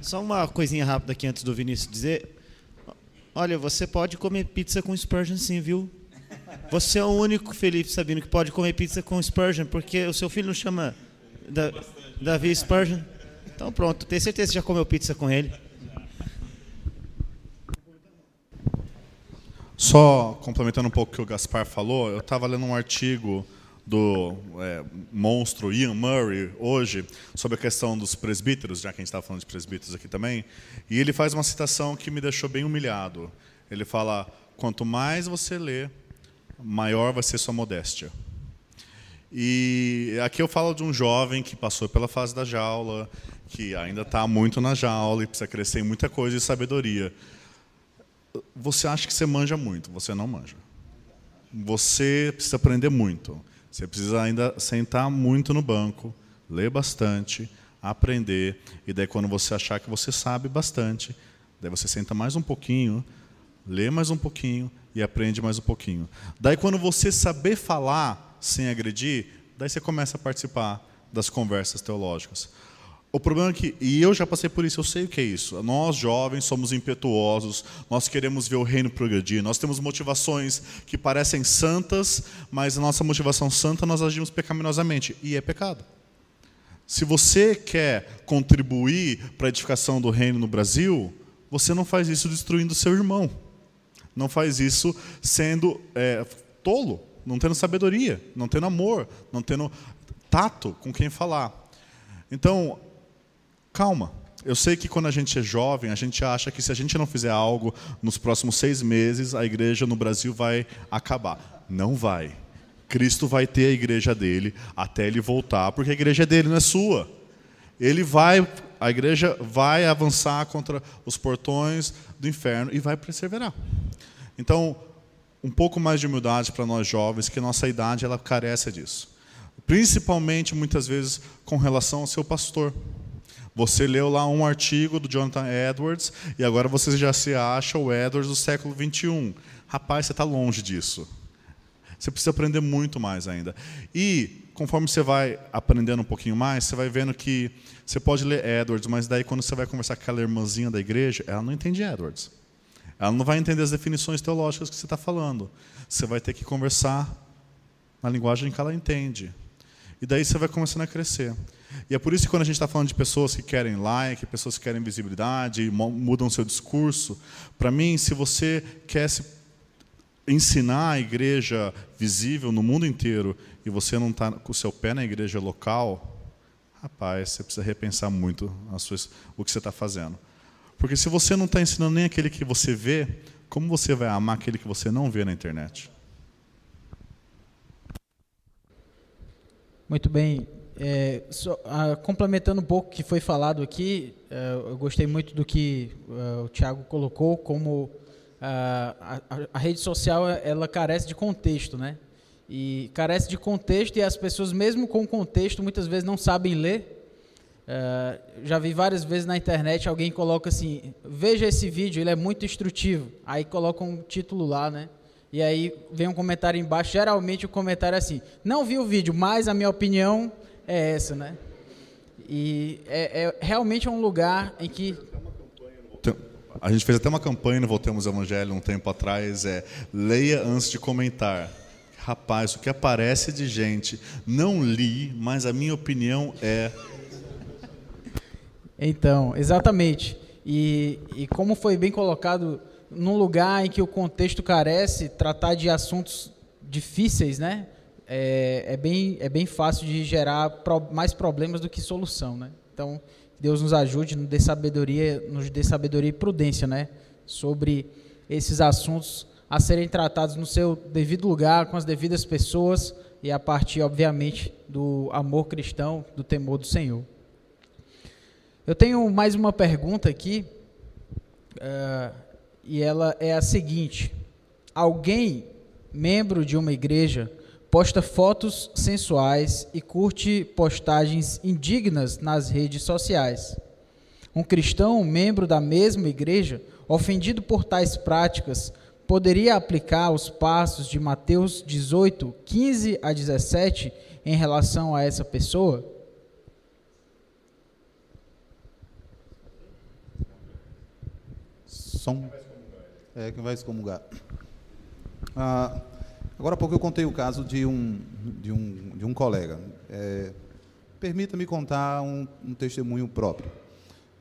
Só uma coisinha rápida aqui antes do Vinícius dizer. Olha, você pode comer pizza com Spurgeon sim, viu? Você é o único, Felipe Sabino, que pode comer pizza com Spurgeon, porque o seu filho não chama Davi Spurgeon. Então pronto, tenho certeza que já comeu pizza com ele. Só complementando um pouco o que o Gaspar falou, eu estava lendo um artigo do monstro Ian Murray hoje sobre a questão dos presbíteros, já que a gente estava falando de presbíteros aqui também, e ele faz uma citação que me deixou bem humilhado. Ele fala: quanto mais você lê, maior vai ser sua modéstia. E aqui eu falo de um jovem que passou pela fase da jaula, que ainda está muito na jaula e precisa crescer em muita coisa e sabedoria. Você acha que você manja muito, você não manja. Você precisa aprender muito. Você precisa ainda sentar muito no banco, ler bastante, aprender, e daí quando você achar que você sabe bastante, daí você senta mais um pouquinho, lê mais um pouquinho e aprende mais um pouquinho. Daí quando você saber falar sem agredir, Daí você começa a participar das conversas teológicas. O problema é que, e eu já passei por isso, eu sei o que é isso. Nós, jovens, somos impetuosos, nós queremos ver o reino progredir, nós temos motivações que parecem santas, mas a nossa motivação santa nós agimos pecaminosamente, e é pecado. Se você quer contribuir para a edificação do reino no Brasil, você não faz isso destruindo o seu irmão. Não faz isso sendo tolo, não tendo sabedoria, não tendo amor, não tendo tato com quem falar. Então, calma. Eu sei que quando a gente é jovem, a gente acha que se a gente não fizer algo nos próximos 6 meses, a igreja no Brasil vai acabar. Não vai. Cristo vai ter a igreja dele até ele voltar, porque a igreja é dele, não é sua. A igreja vai avançar contra os portões do inferno e vai perseverar. Então, um pouco mais de humildade para nós jovens, que nossa idade ela carece disso. Principalmente, muitas vezes, com relação ao seu pastor. Você leu lá um artigo do Jonathan Edwards e agora você já se acha o Edwards do século XXI. Rapaz, você está longe disso. Você precisa aprender muito mais ainda. E, conforme você vai aprendendo um pouquinho mais, você vai vendo que você pode ler Edwards, mas daí quando você vai conversar com aquela irmãzinha da igreja, ela não entende Edwards. Ela não vai entender as definições teológicas que você está falando. Você vai ter que conversar na linguagem que ela entende. E daí você vai começando a crescer. E é por isso que quando a gente está falando de pessoas que querem like, pessoas que querem visibilidade, mudam seu discurso, para mim, se você quer se ensinar a igreja visível no mundo inteiro e você não está com o seu pé na igreja local, rapaz, você precisa repensar muito o que você está fazendo. Porque se você não está ensinando nem aquele que você vê, como você vai amar aquele que você não vê na internet? Muito bem. Complementando um pouco o que foi falado aqui, eu gostei muito do que o Tiago colocou, como a rede social ela carece de contexto, né? E carece de contexto e as pessoas, mesmo com contexto, muitas vezes não sabem ler. Já vi várias vezes na internet, alguém coloca assim, veja esse vídeo, ele é muito instrutivo. Aí coloca um título lá, né? E aí vem um comentário embaixo, geralmente o comentário é assim, não vi o vídeo, mas a minha opinião é essa, né? E realmente um lugar em que... A gente fez até uma campanha no Voltemos ao Evangelho um tempo atrás, leia antes de comentar. Rapaz, o que aparece de gente, não li, mas a minha opinião é... Então, exatamente. E como foi bem colocado, num lugar em que o contexto carece, tratar de assuntos difíceis, né? É bem fácil de gerar mais problemas do que solução, né? Então, Deus nos ajude, nos dê sabedoria e prudência, né? Sobre esses assuntos a serem tratados no seu devido lugar, com as devidas pessoas e a partir, obviamente, do amor cristão, do temor do Senhor. Eu tenho mais uma pergunta aqui, e ela é a seguinte: alguém, membro de uma igreja, posta fotos sensuais e curte postagens indignas nas redes sociais. Um cristão, membro da mesma igreja, ofendido por tais práticas, poderia aplicar os passos de Mateus 18, 15 a 17 em relação a essa pessoa? Quem vai excomungar. Agora há pouco eu contei o caso de um colega. Permita-me contar um testemunho próprio.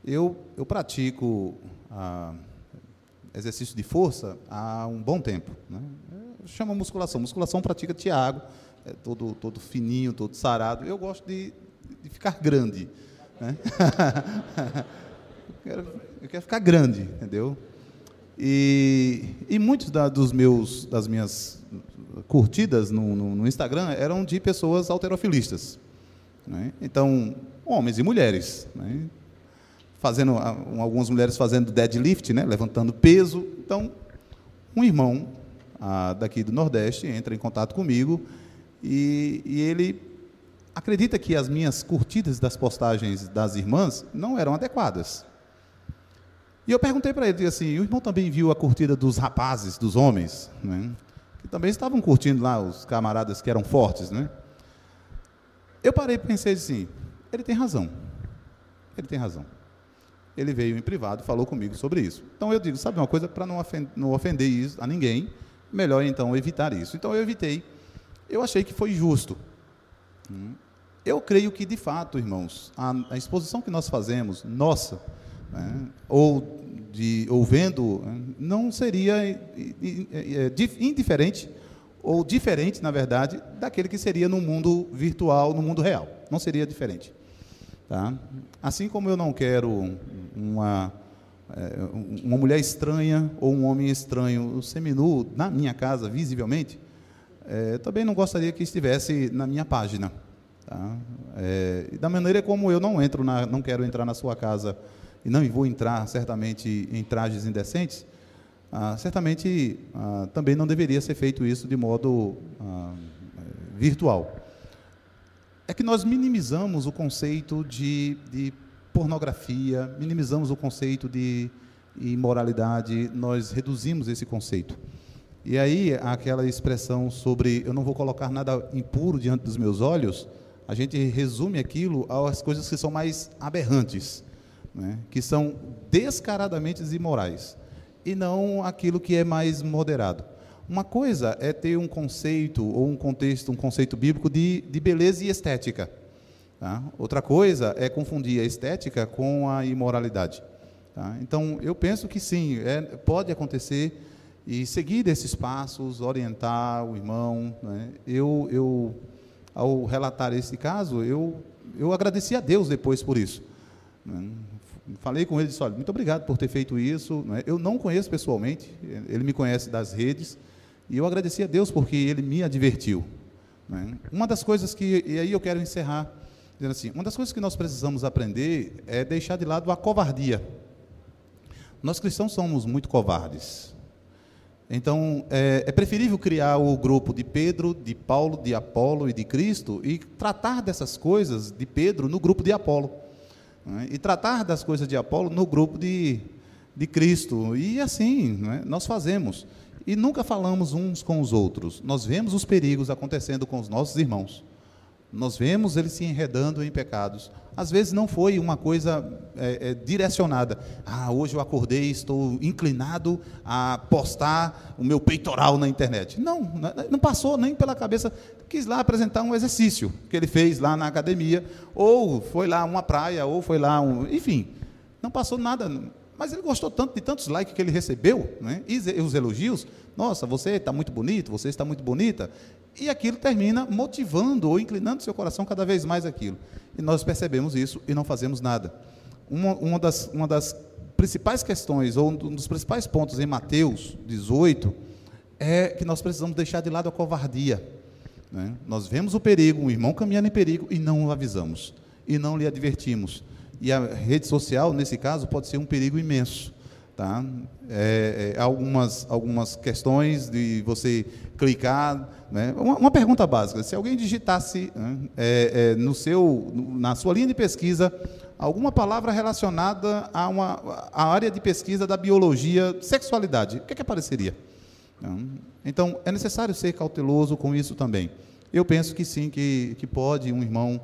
Eu pratico exercício de força há um bom tempo, né? Chama musculação. Musculação pratica Tiago, todo fininho, todo sarado. Eu gosto de ficar grande, né? Eu quero ficar grande, entendeu? E muitos das minhas curtidas no Instagram eram de pessoas halterofilistas, né? Então, homens e mulheres, né? Algumas mulheres fazendo deadlift, né? Levantando peso. Então, um irmão daqui do Nordeste entra em contato comigo e ele acredita que as minhas curtidas das postagens das irmãs não eram adequadas. E eu perguntei para ele, assim, o irmão também viu a curtida dos rapazes, dos homens, né? Que também estavam curtindo lá, os camaradas que eram fortes, né? Eu parei e pensei assim, ele tem razão. Ele tem razão. Ele veio em privado e falou comigo sobre isso. Então eu digo, sabe uma coisa, para não ofender isso a ninguém, melhor então evitar isso. Então eu evitei. Eu achei que foi justo. Eu creio que, de fato, irmãos, a exposição que nós fazemos, nossa, né, ou vendo, não seria indiferente, ou diferente, na verdade, daquele que seria no mundo virtual, no mundo real. Não seria diferente. Tá? Assim como eu não quero uma mulher estranha ou um homem estranho seminu na minha casa, visivelmente, também não gostaria que estivesse na minha página. Tá? Da maneira como eu não quero entrar na sua casa e não vou entrar, certamente, em trajes indecentes, certamente também não deveria ser feito isso de modo virtual. É que nós minimizamos o conceito de pornografia, minimizamos o conceito de imoralidade, nós reduzimos esse conceito. E aí, aquela expressão sobre eu não vou colocar nada impuro diante dos meus olhos, a gente resume aquilo às coisas que são mais aberrantes, né? Que são descaradamente imorais, e não aquilo que é mais moderado. Uma coisa é ter um conceito ou um conceito bíblico de beleza e estética. Tá? Outra coisa é confundir a estética com a imoralidade. Tá? Então, eu penso que sim, pode acontecer, e seguir esses passos, orientar o irmão. Né? Ao relatar esse caso, eu agradeci a Deus depois por isso. Né? Falei com ele e disse, olha, muito obrigado por ter feito isso. Né? Eu não conheço pessoalmente, ele me conhece das redes, e eu agradeci a Deus porque ele me advertiu. Né? Uma das coisas e aí eu quero encerrar, dizendo assim, uma das coisas que nós precisamos aprender é deixar de lado a covardia. Nós cristãos somos muito covardes. Então, é preferível criar o grupo de Pedro, de Paulo, de Apolo e de Cristo, e tratar dessas coisas de Pedro no grupo de Apolo. Né? E tratar das coisas de Apolo no grupo de Cristo. E assim, né, nós fazemos. E nunca falamos uns com os outros. Nós vemos os perigos acontecendo com os nossos irmãos. Nós vemos eles se enredando em pecados. Às vezes não foi uma coisa direcionada. Hoje eu acordei e estou inclinado a postar o meu peitoral na internet. Não passou nem pela cabeça. Quis lá apresentar um exercício que ele fez lá na academia, ou foi lá uma praia, ou foi lá enfim, não passou nada. Mas ele gostou tanto de tantos likes que ele recebeu, né? E os elogios, nossa, você está muito bonito, você está muito bonita, e aquilo termina motivando ou inclinando seu coração cada vez mais aquilo. E nós percebemos isso e não fazemos nada. Uma das principais questões, ou um dos principais pontos em Mateus 18, é que nós precisamos deixar de lado a covardia. Né? Nós vemos o perigo, um irmão caminhando em perigo, e não o avisamos, e não lhe advertimos. E a rede social, nesse caso, pode ser um perigo imenso. Tá? Algumas questões de você clicar. Né? Uma pergunta básica: se alguém digitasse na sua linha de pesquisa alguma palavra relacionada à área de pesquisa da biologia, sexualidade, o que apareceria? Então, é necessário ser cauteloso com isso também. Eu penso que sim, que pode um irmão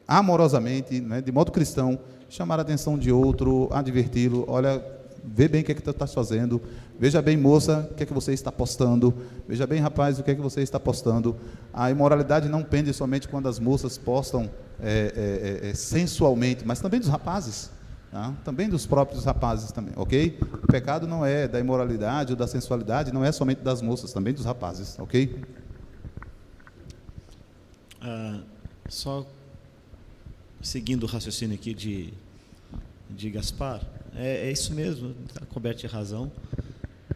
amorosamente, né, de modo cristão, chamar a atenção de outro, adverti-lo, olha, vê bem o que é que tu estás fazendo, veja bem, moça, o que é que você está postando, veja bem, rapaz, o que é que você está postando. A imoralidade não pende somente quando as moças postam sensualmente, mas também dos rapazes, tá? Também dos próprios rapazes também, ok? O pecado não é da imoralidade ou da sensualidade, não é somente das moças, também dos rapazes, ok? Só seguindo o raciocínio aqui de Gaspar, é isso mesmo, está coberto de razão.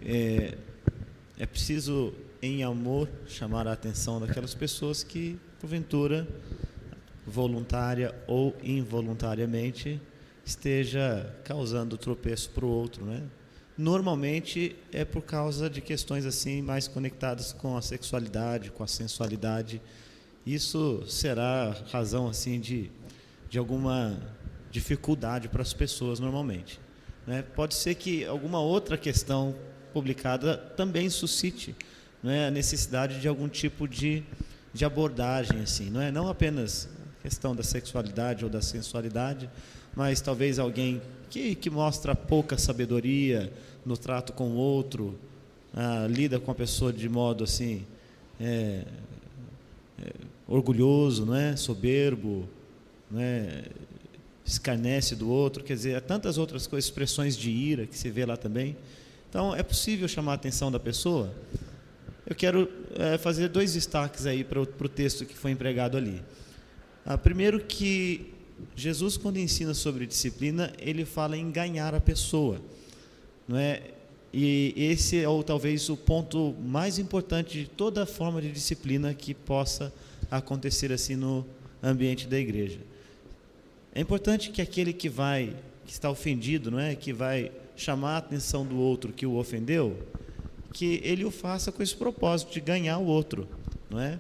É preciso, em amor, chamar a atenção daquelas pessoas que, porventura, voluntária ou involuntariamente, esteja causando tropeço para o outro, né? Normalmente é por causa de questões assim mais conectadas com a sexualidade, com a sensualidade. Isso será razão assim de alguma dificuldade para as pessoas normalmente, né? Pode ser que alguma outra questão publicada também suscite, né, a necessidade de algum tipo de de abordagem, assim, não é? Não apenas questão da sexualidade ou da sensualidade, mas talvez alguém que mostra pouca sabedoria no trato com o outro, lida com a pessoa de modo assim orgulhoso, não é? Soberbo, não é? Escarnece do outro, quer dizer, há tantas outras coisas, expressões de ira que se vê lá também. Então, é possível chamar a atenção da pessoa. Eu quero fazer 2 destaques aí para o texto que foi empregado ali. Primeiro que Jesus, quando ensina sobre disciplina, ele fala em ganhar a pessoa, não é? E esse é talvez o ponto mais importante de toda forma de disciplina que possa acontecer assim no ambiente da igreja. É importante que aquele que está ofendido, não é? Que vai chamar a atenção do outro que o ofendeu, que ele o faça com esse propósito de ganhar o outro, não é?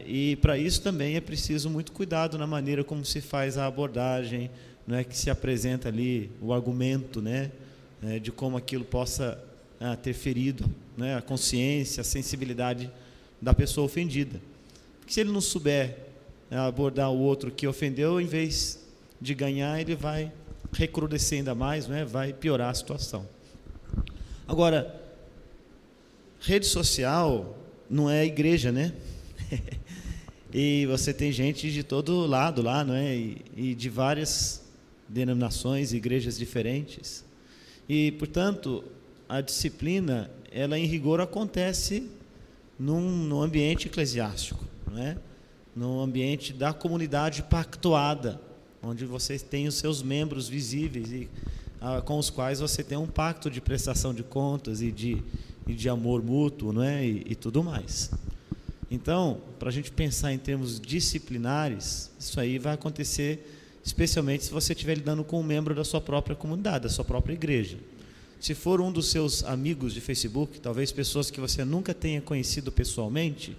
E para isso também é preciso muito cuidado na maneira como se faz a abordagem, não é? Que se apresenta ali o argumento, né? De como aquilo possa ter ferido, né? A consciência, a sensibilidade da pessoa ofendida. Porque se ele não souber abordar o outro que ofendeu, em vez de ganhar, ele vai recrudescer ainda mais, não é? Vai piorar a situação. Agora, rede social não é igreja, né? E você tem gente de todo lado lá, não é? E de várias denominações, igrejas diferentes. E, portanto, a disciplina, ela em rigor acontece num ambiente eclesiástico, não é? No ambiente da comunidade pactuada, onde você tem os seus membros visíveis e com os quais você tem um pacto de prestação de contas e de amor mútuo, não é? E tudo mais. Então, para a gente pensar em termos disciplinares, isso aí vai acontecer especialmente se você estiver lidando com um membro da sua própria comunidade, da sua própria igreja. Se for um dos seus amigos de Facebook, talvez pessoas que você nunca tenha conhecido pessoalmente,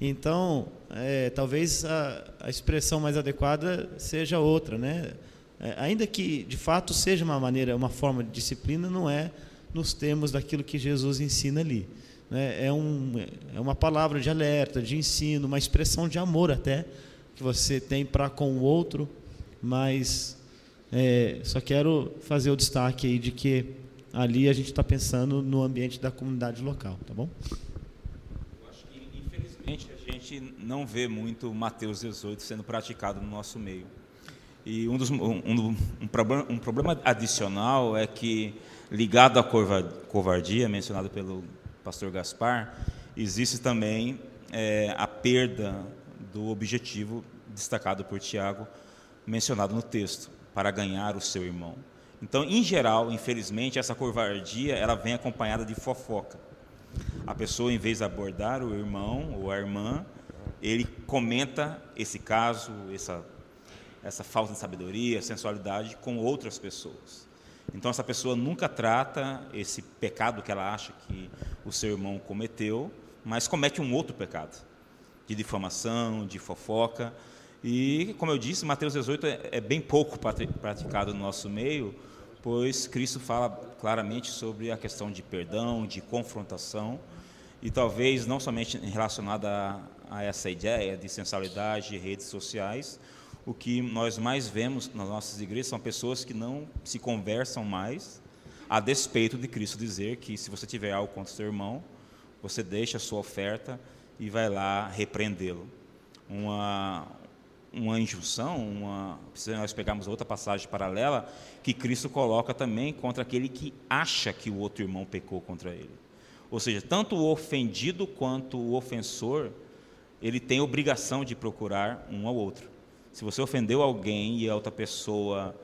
então, talvez a expressão mais adequada seja outra, né? Ainda que, de fato, seja uma forma de disciplina, não é nos termos daquilo que Jesus ensina ali. Né? É uma palavra de alerta, de ensino, uma expressão de amor até, que você tem para com o outro, mas só quero fazer o destaque aí de que ali a gente está pensando no ambiente da comunidade local, tá bom? A gente não vê muito Mateus 18 sendo praticado no nosso meio. E um problema adicional é que, ligado à covardia, mencionado pelo pastor Gaspar, existe também a perda do objetivo destacado por Tiago, mencionado no texto, para ganhar o seu irmão. Então, em geral, infelizmente, essa covardia ela vem acompanhada de fofoca. A pessoa, em vez de abordar o irmão ou a irmã, ele comenta esse caso, essa falta de sabedoria, sensualidade com outras pessoas. Então, essa pessoa nunca trata esse pecado que ela acha que o seu irmão cometeu, mas comete um outro pecado, de difamação, de fofoca. E, como eu disse, Mateus 18 é bem pouco praticado no nosso meio, pois Cristo fala claramente sobre a questão de perdão, de confrontação, e talvez não somente relacionada a essa ideia de sensualidade, redes sociais. O que nós mais vemos nas nossas igrejas são pessoas que não se conversam mais, a despeito de Cristo dizer que se você tiver algo contra o seu irmão, você deixa a sua oferta e vai lá repreendê-lo. Uma injunção, se nós pegarmos outra passagem paralela, que Cristo coloca também contra aquele que acha que o outro irmão pecou contra ele. Ou seja, tanto o ofendido quanto o ofensor, ele tem obrigação de procurar um ao outro. Se você ofendeu alguém e a outra pessoa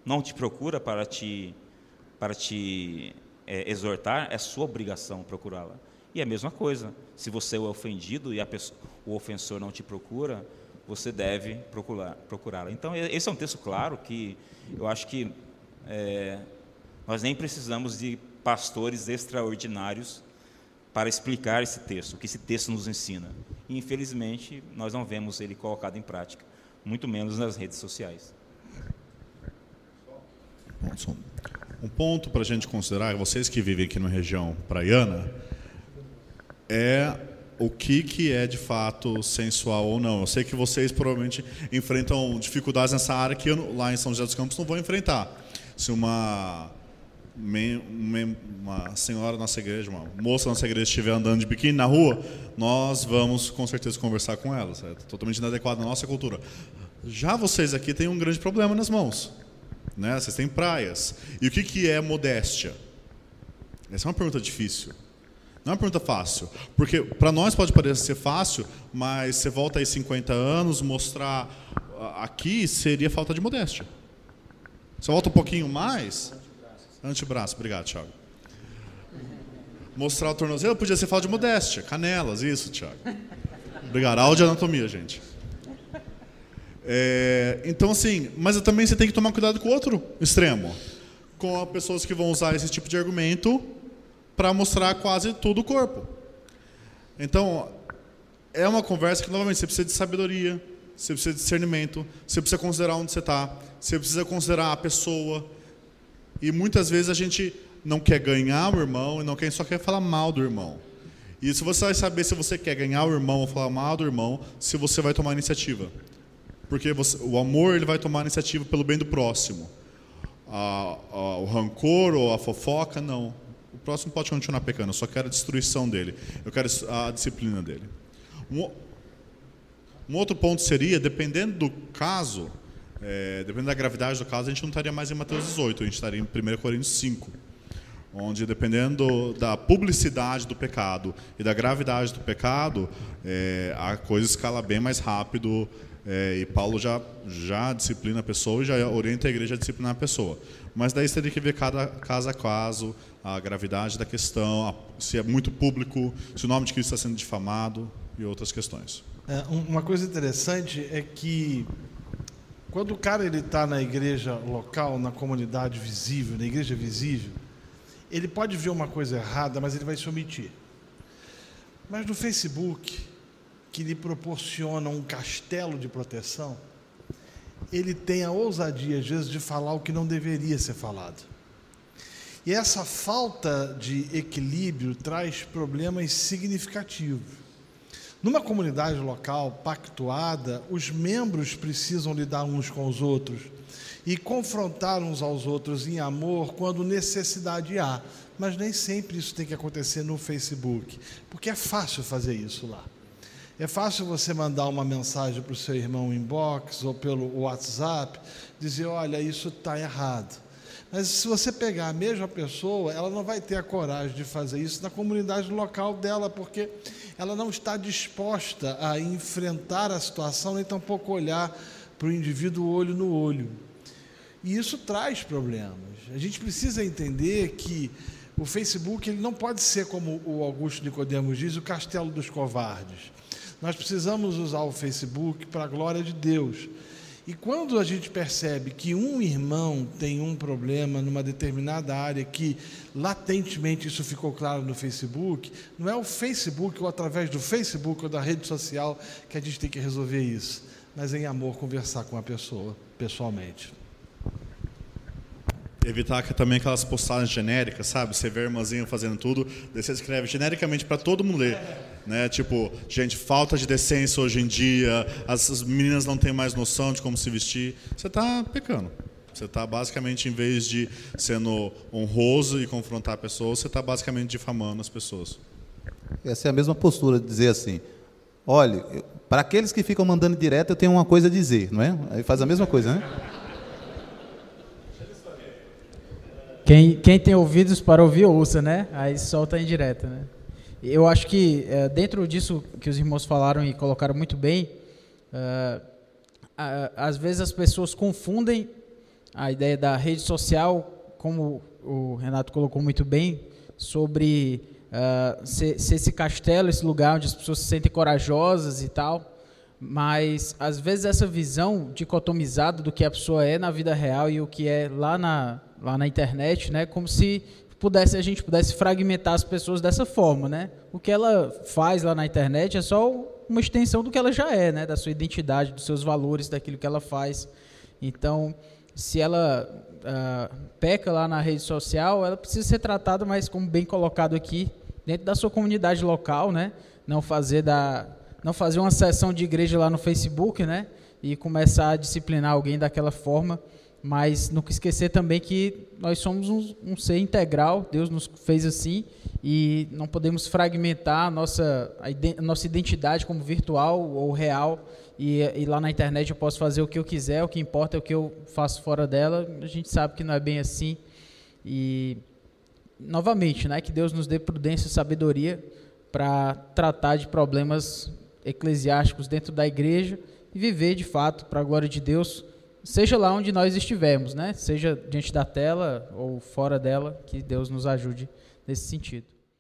não te procura para te exortar, é sua obrigação procurá-la. E é a mesma coisa, se você é ofendido e o ofensor não te procura, você deve procurá-la. Então, esse é um texto claro que eu acho que nós nem precisamos de pastores extraordinários para explicar esse texto, o que esse texto nos ensina. E, infelizmente, nós não vemos ele colocado em prática, muito menos nas redes sociais. Um ponto para a gente considerar, vocês que vivem aqui na região praiana, é o que é de fato sensual ou não. Eu sei que vocês provavelmente enfrentam dificuldades nessa área que eu, lá em São José dos Campos, não vou enfrentar. Se uma senhora da nossa igreja, uma moça da nossa igreja estiver andando de biquíni na rua, nós vamos com certeza conversar com ela. É totalmente inadequado na nossa cultura. Já vocês aqui têm um grande problema nas mãos, né? Vocês têm praias. E o que é modéstia? Essa é uma pergunta difícil. Não é uma pergunta fácil. Porque para nós pode parecer fácil, mas você volta aí 50 anos, mostrar aqui seria falta de modéstia. Você volta um pouquinho mais... Antebraço, obrigado, Thiago. Mostrar o tornozelo podia ser falta de modéstia. Canelas, isso, Thiago. Obrigado. Aula de anatomia, gente. Então, assim, mas também você tem que tomar cuidado com o outro extremo. Com as pessoas que vão usar esse tipo de argumento para mostrar quase todo o corpo. Então, é uma conversa que, novamente, você precisa de sabedoria, você precisa de discernimento, você precisa considerar onde você está, você precisa considerar a pessoa. E muitas vezes a gente não quer ganhar o irmão e só quer falar mal do irmão. E se você vai saber se você quer ganhar o irmão ou falar mal do irmão, se você vai tomar iniciativa. Porque o amor ele vai tomar iniciativa pelo bem do próximo. O rancor ou a fofoca, não. O próximo pode continuar pecando, eu só quero a destruição dele. Eu quero a disciplina dele. Um outro ponto seria, dependendo do caso... dependendo da gravidade do caso, a gente não estaria mais em Mateus 18, a gente estaria em 1 Coríntios 5, onde, dependendo da publicidade do pecado e da gravidade do pecado, a coisa escala bem mais rápido, e Paulo já disciplina a pessoa e já orienta a igreja a disciplinar a pessoa. Mas daí você teria que ver cada caso a caso, a gravidade da questão, se é muito público, se o nome de Cristo está sendo difamado e outras questões. Uma coisa interessante é que quando o cara está na igreja local, na comunidade visível, na igreja visível, ele pode ver uma coisa errada, mas ele vai se omitir. Mas no Facebook, que lhe proporciona um castelo de proteção, ele tem a ousadia, às vezes, de falar o que não deveria ser falado. E essa falta de equilíbrio traz problemas significativos. Numa comunidade local pactuada, os membros precisam lidar uns com os outros e confrontar uns aos outros em amor quando necessidade há. Mas nem sempre isso tem que acontecer no Facebook, porque é fácil fazer isso lá. É fácil você mandar uma mensagem para o seu irmão inbox ou pelo WhatsApp, dizer, olha, isso está errado. Mas se você pegar a mesma pessoa, ela não vai ter a coragem de fazer isso na comunidade local dela, porque ela não está disposta a enfrentar a situação, nem tampouco olhar para o indivíduo olho no olho. E isso traz problemas. A gente precisa entender que o Facebook ele não pode ser, como o Augusto Nicodemos diz, o castelo dos covardes. Nós precisamos usar o Facebook para a glória de Deus. E quando a gente percebe que um irmão tem um problema numa determinada área, que latentemente isso ficou claro no Facebook, não é o Facebook ou através do Facebook ou da rede social que a gente tem que resolver isso, mas em amor conversar com a pessoa pessoalmente. Evitar que também aquelas postagens genéricas, sabe? Você vê a irmãzinha fazendo tudo, daí você escreve genericamente para todo mundo ler. Né? Tipo, gente, falta de decência hoje em dia, as meninas não têm mais noção de como se vestir. Você está pecando. Você está basicamente, em vez de sendo honroso e confrontar a pessoa, você está basicamente difamando as pessoas. Essa é a mesma postura de dizer assim, olha, para aqueles que ficam mandando direto, eu tenho uma coisa a dizer, não é? Aí faz a mesma coisa, né? Quem tem ouvidos para ouvir, ouça, né? Aí solta em direto, né? Eu acho que dentro disso que os irmãos falaram e colocaram muito bem, às vezes as pessoas confundem a ideia da rede social, como o Renato colocou muito bem, sobre ser esse castelo, esse lugar onde as pessoas se sentem corajosas e tal, mas às vezes essa visão dicotomizada do que a pessoa é na vida real e o que é lá na internet, né, como se a gente pudesse fragmentar as pessoas dessa forma, né? O que ela faz lá na internet é só uma extensão do que ela já é, né? Da sua identidade, dos seus valores, daquilo que ela faz. Então, se ela peca lá na rede social, ela precisa ser tratada, mas como bem colocado aqui, dentro da sua comunidade local, né? não fazer uma sessão de igreja lá no Facebook, né? E começar a disciplinar alguém daquela forma, mas nunca esquecer também que nós somos um ser integral, Deus nos fez assim, e não podemos fragmentar a nossa identidade como virtual ou real, e lá na internet eu posso fazer o que eu quiser, o que importa é o que eu faço fora dela. A gente sabe que não é bem assim, e novamente, né, que Deus nos dê prudência e sabedoria para tratar de problemas eclesiásticos dentro da igreja e viver de fato para a glória de Deus, seja lá onde nós estivermos, né? Seja diante da tela ou fora dela, que Deus nos ajude nesse sentido.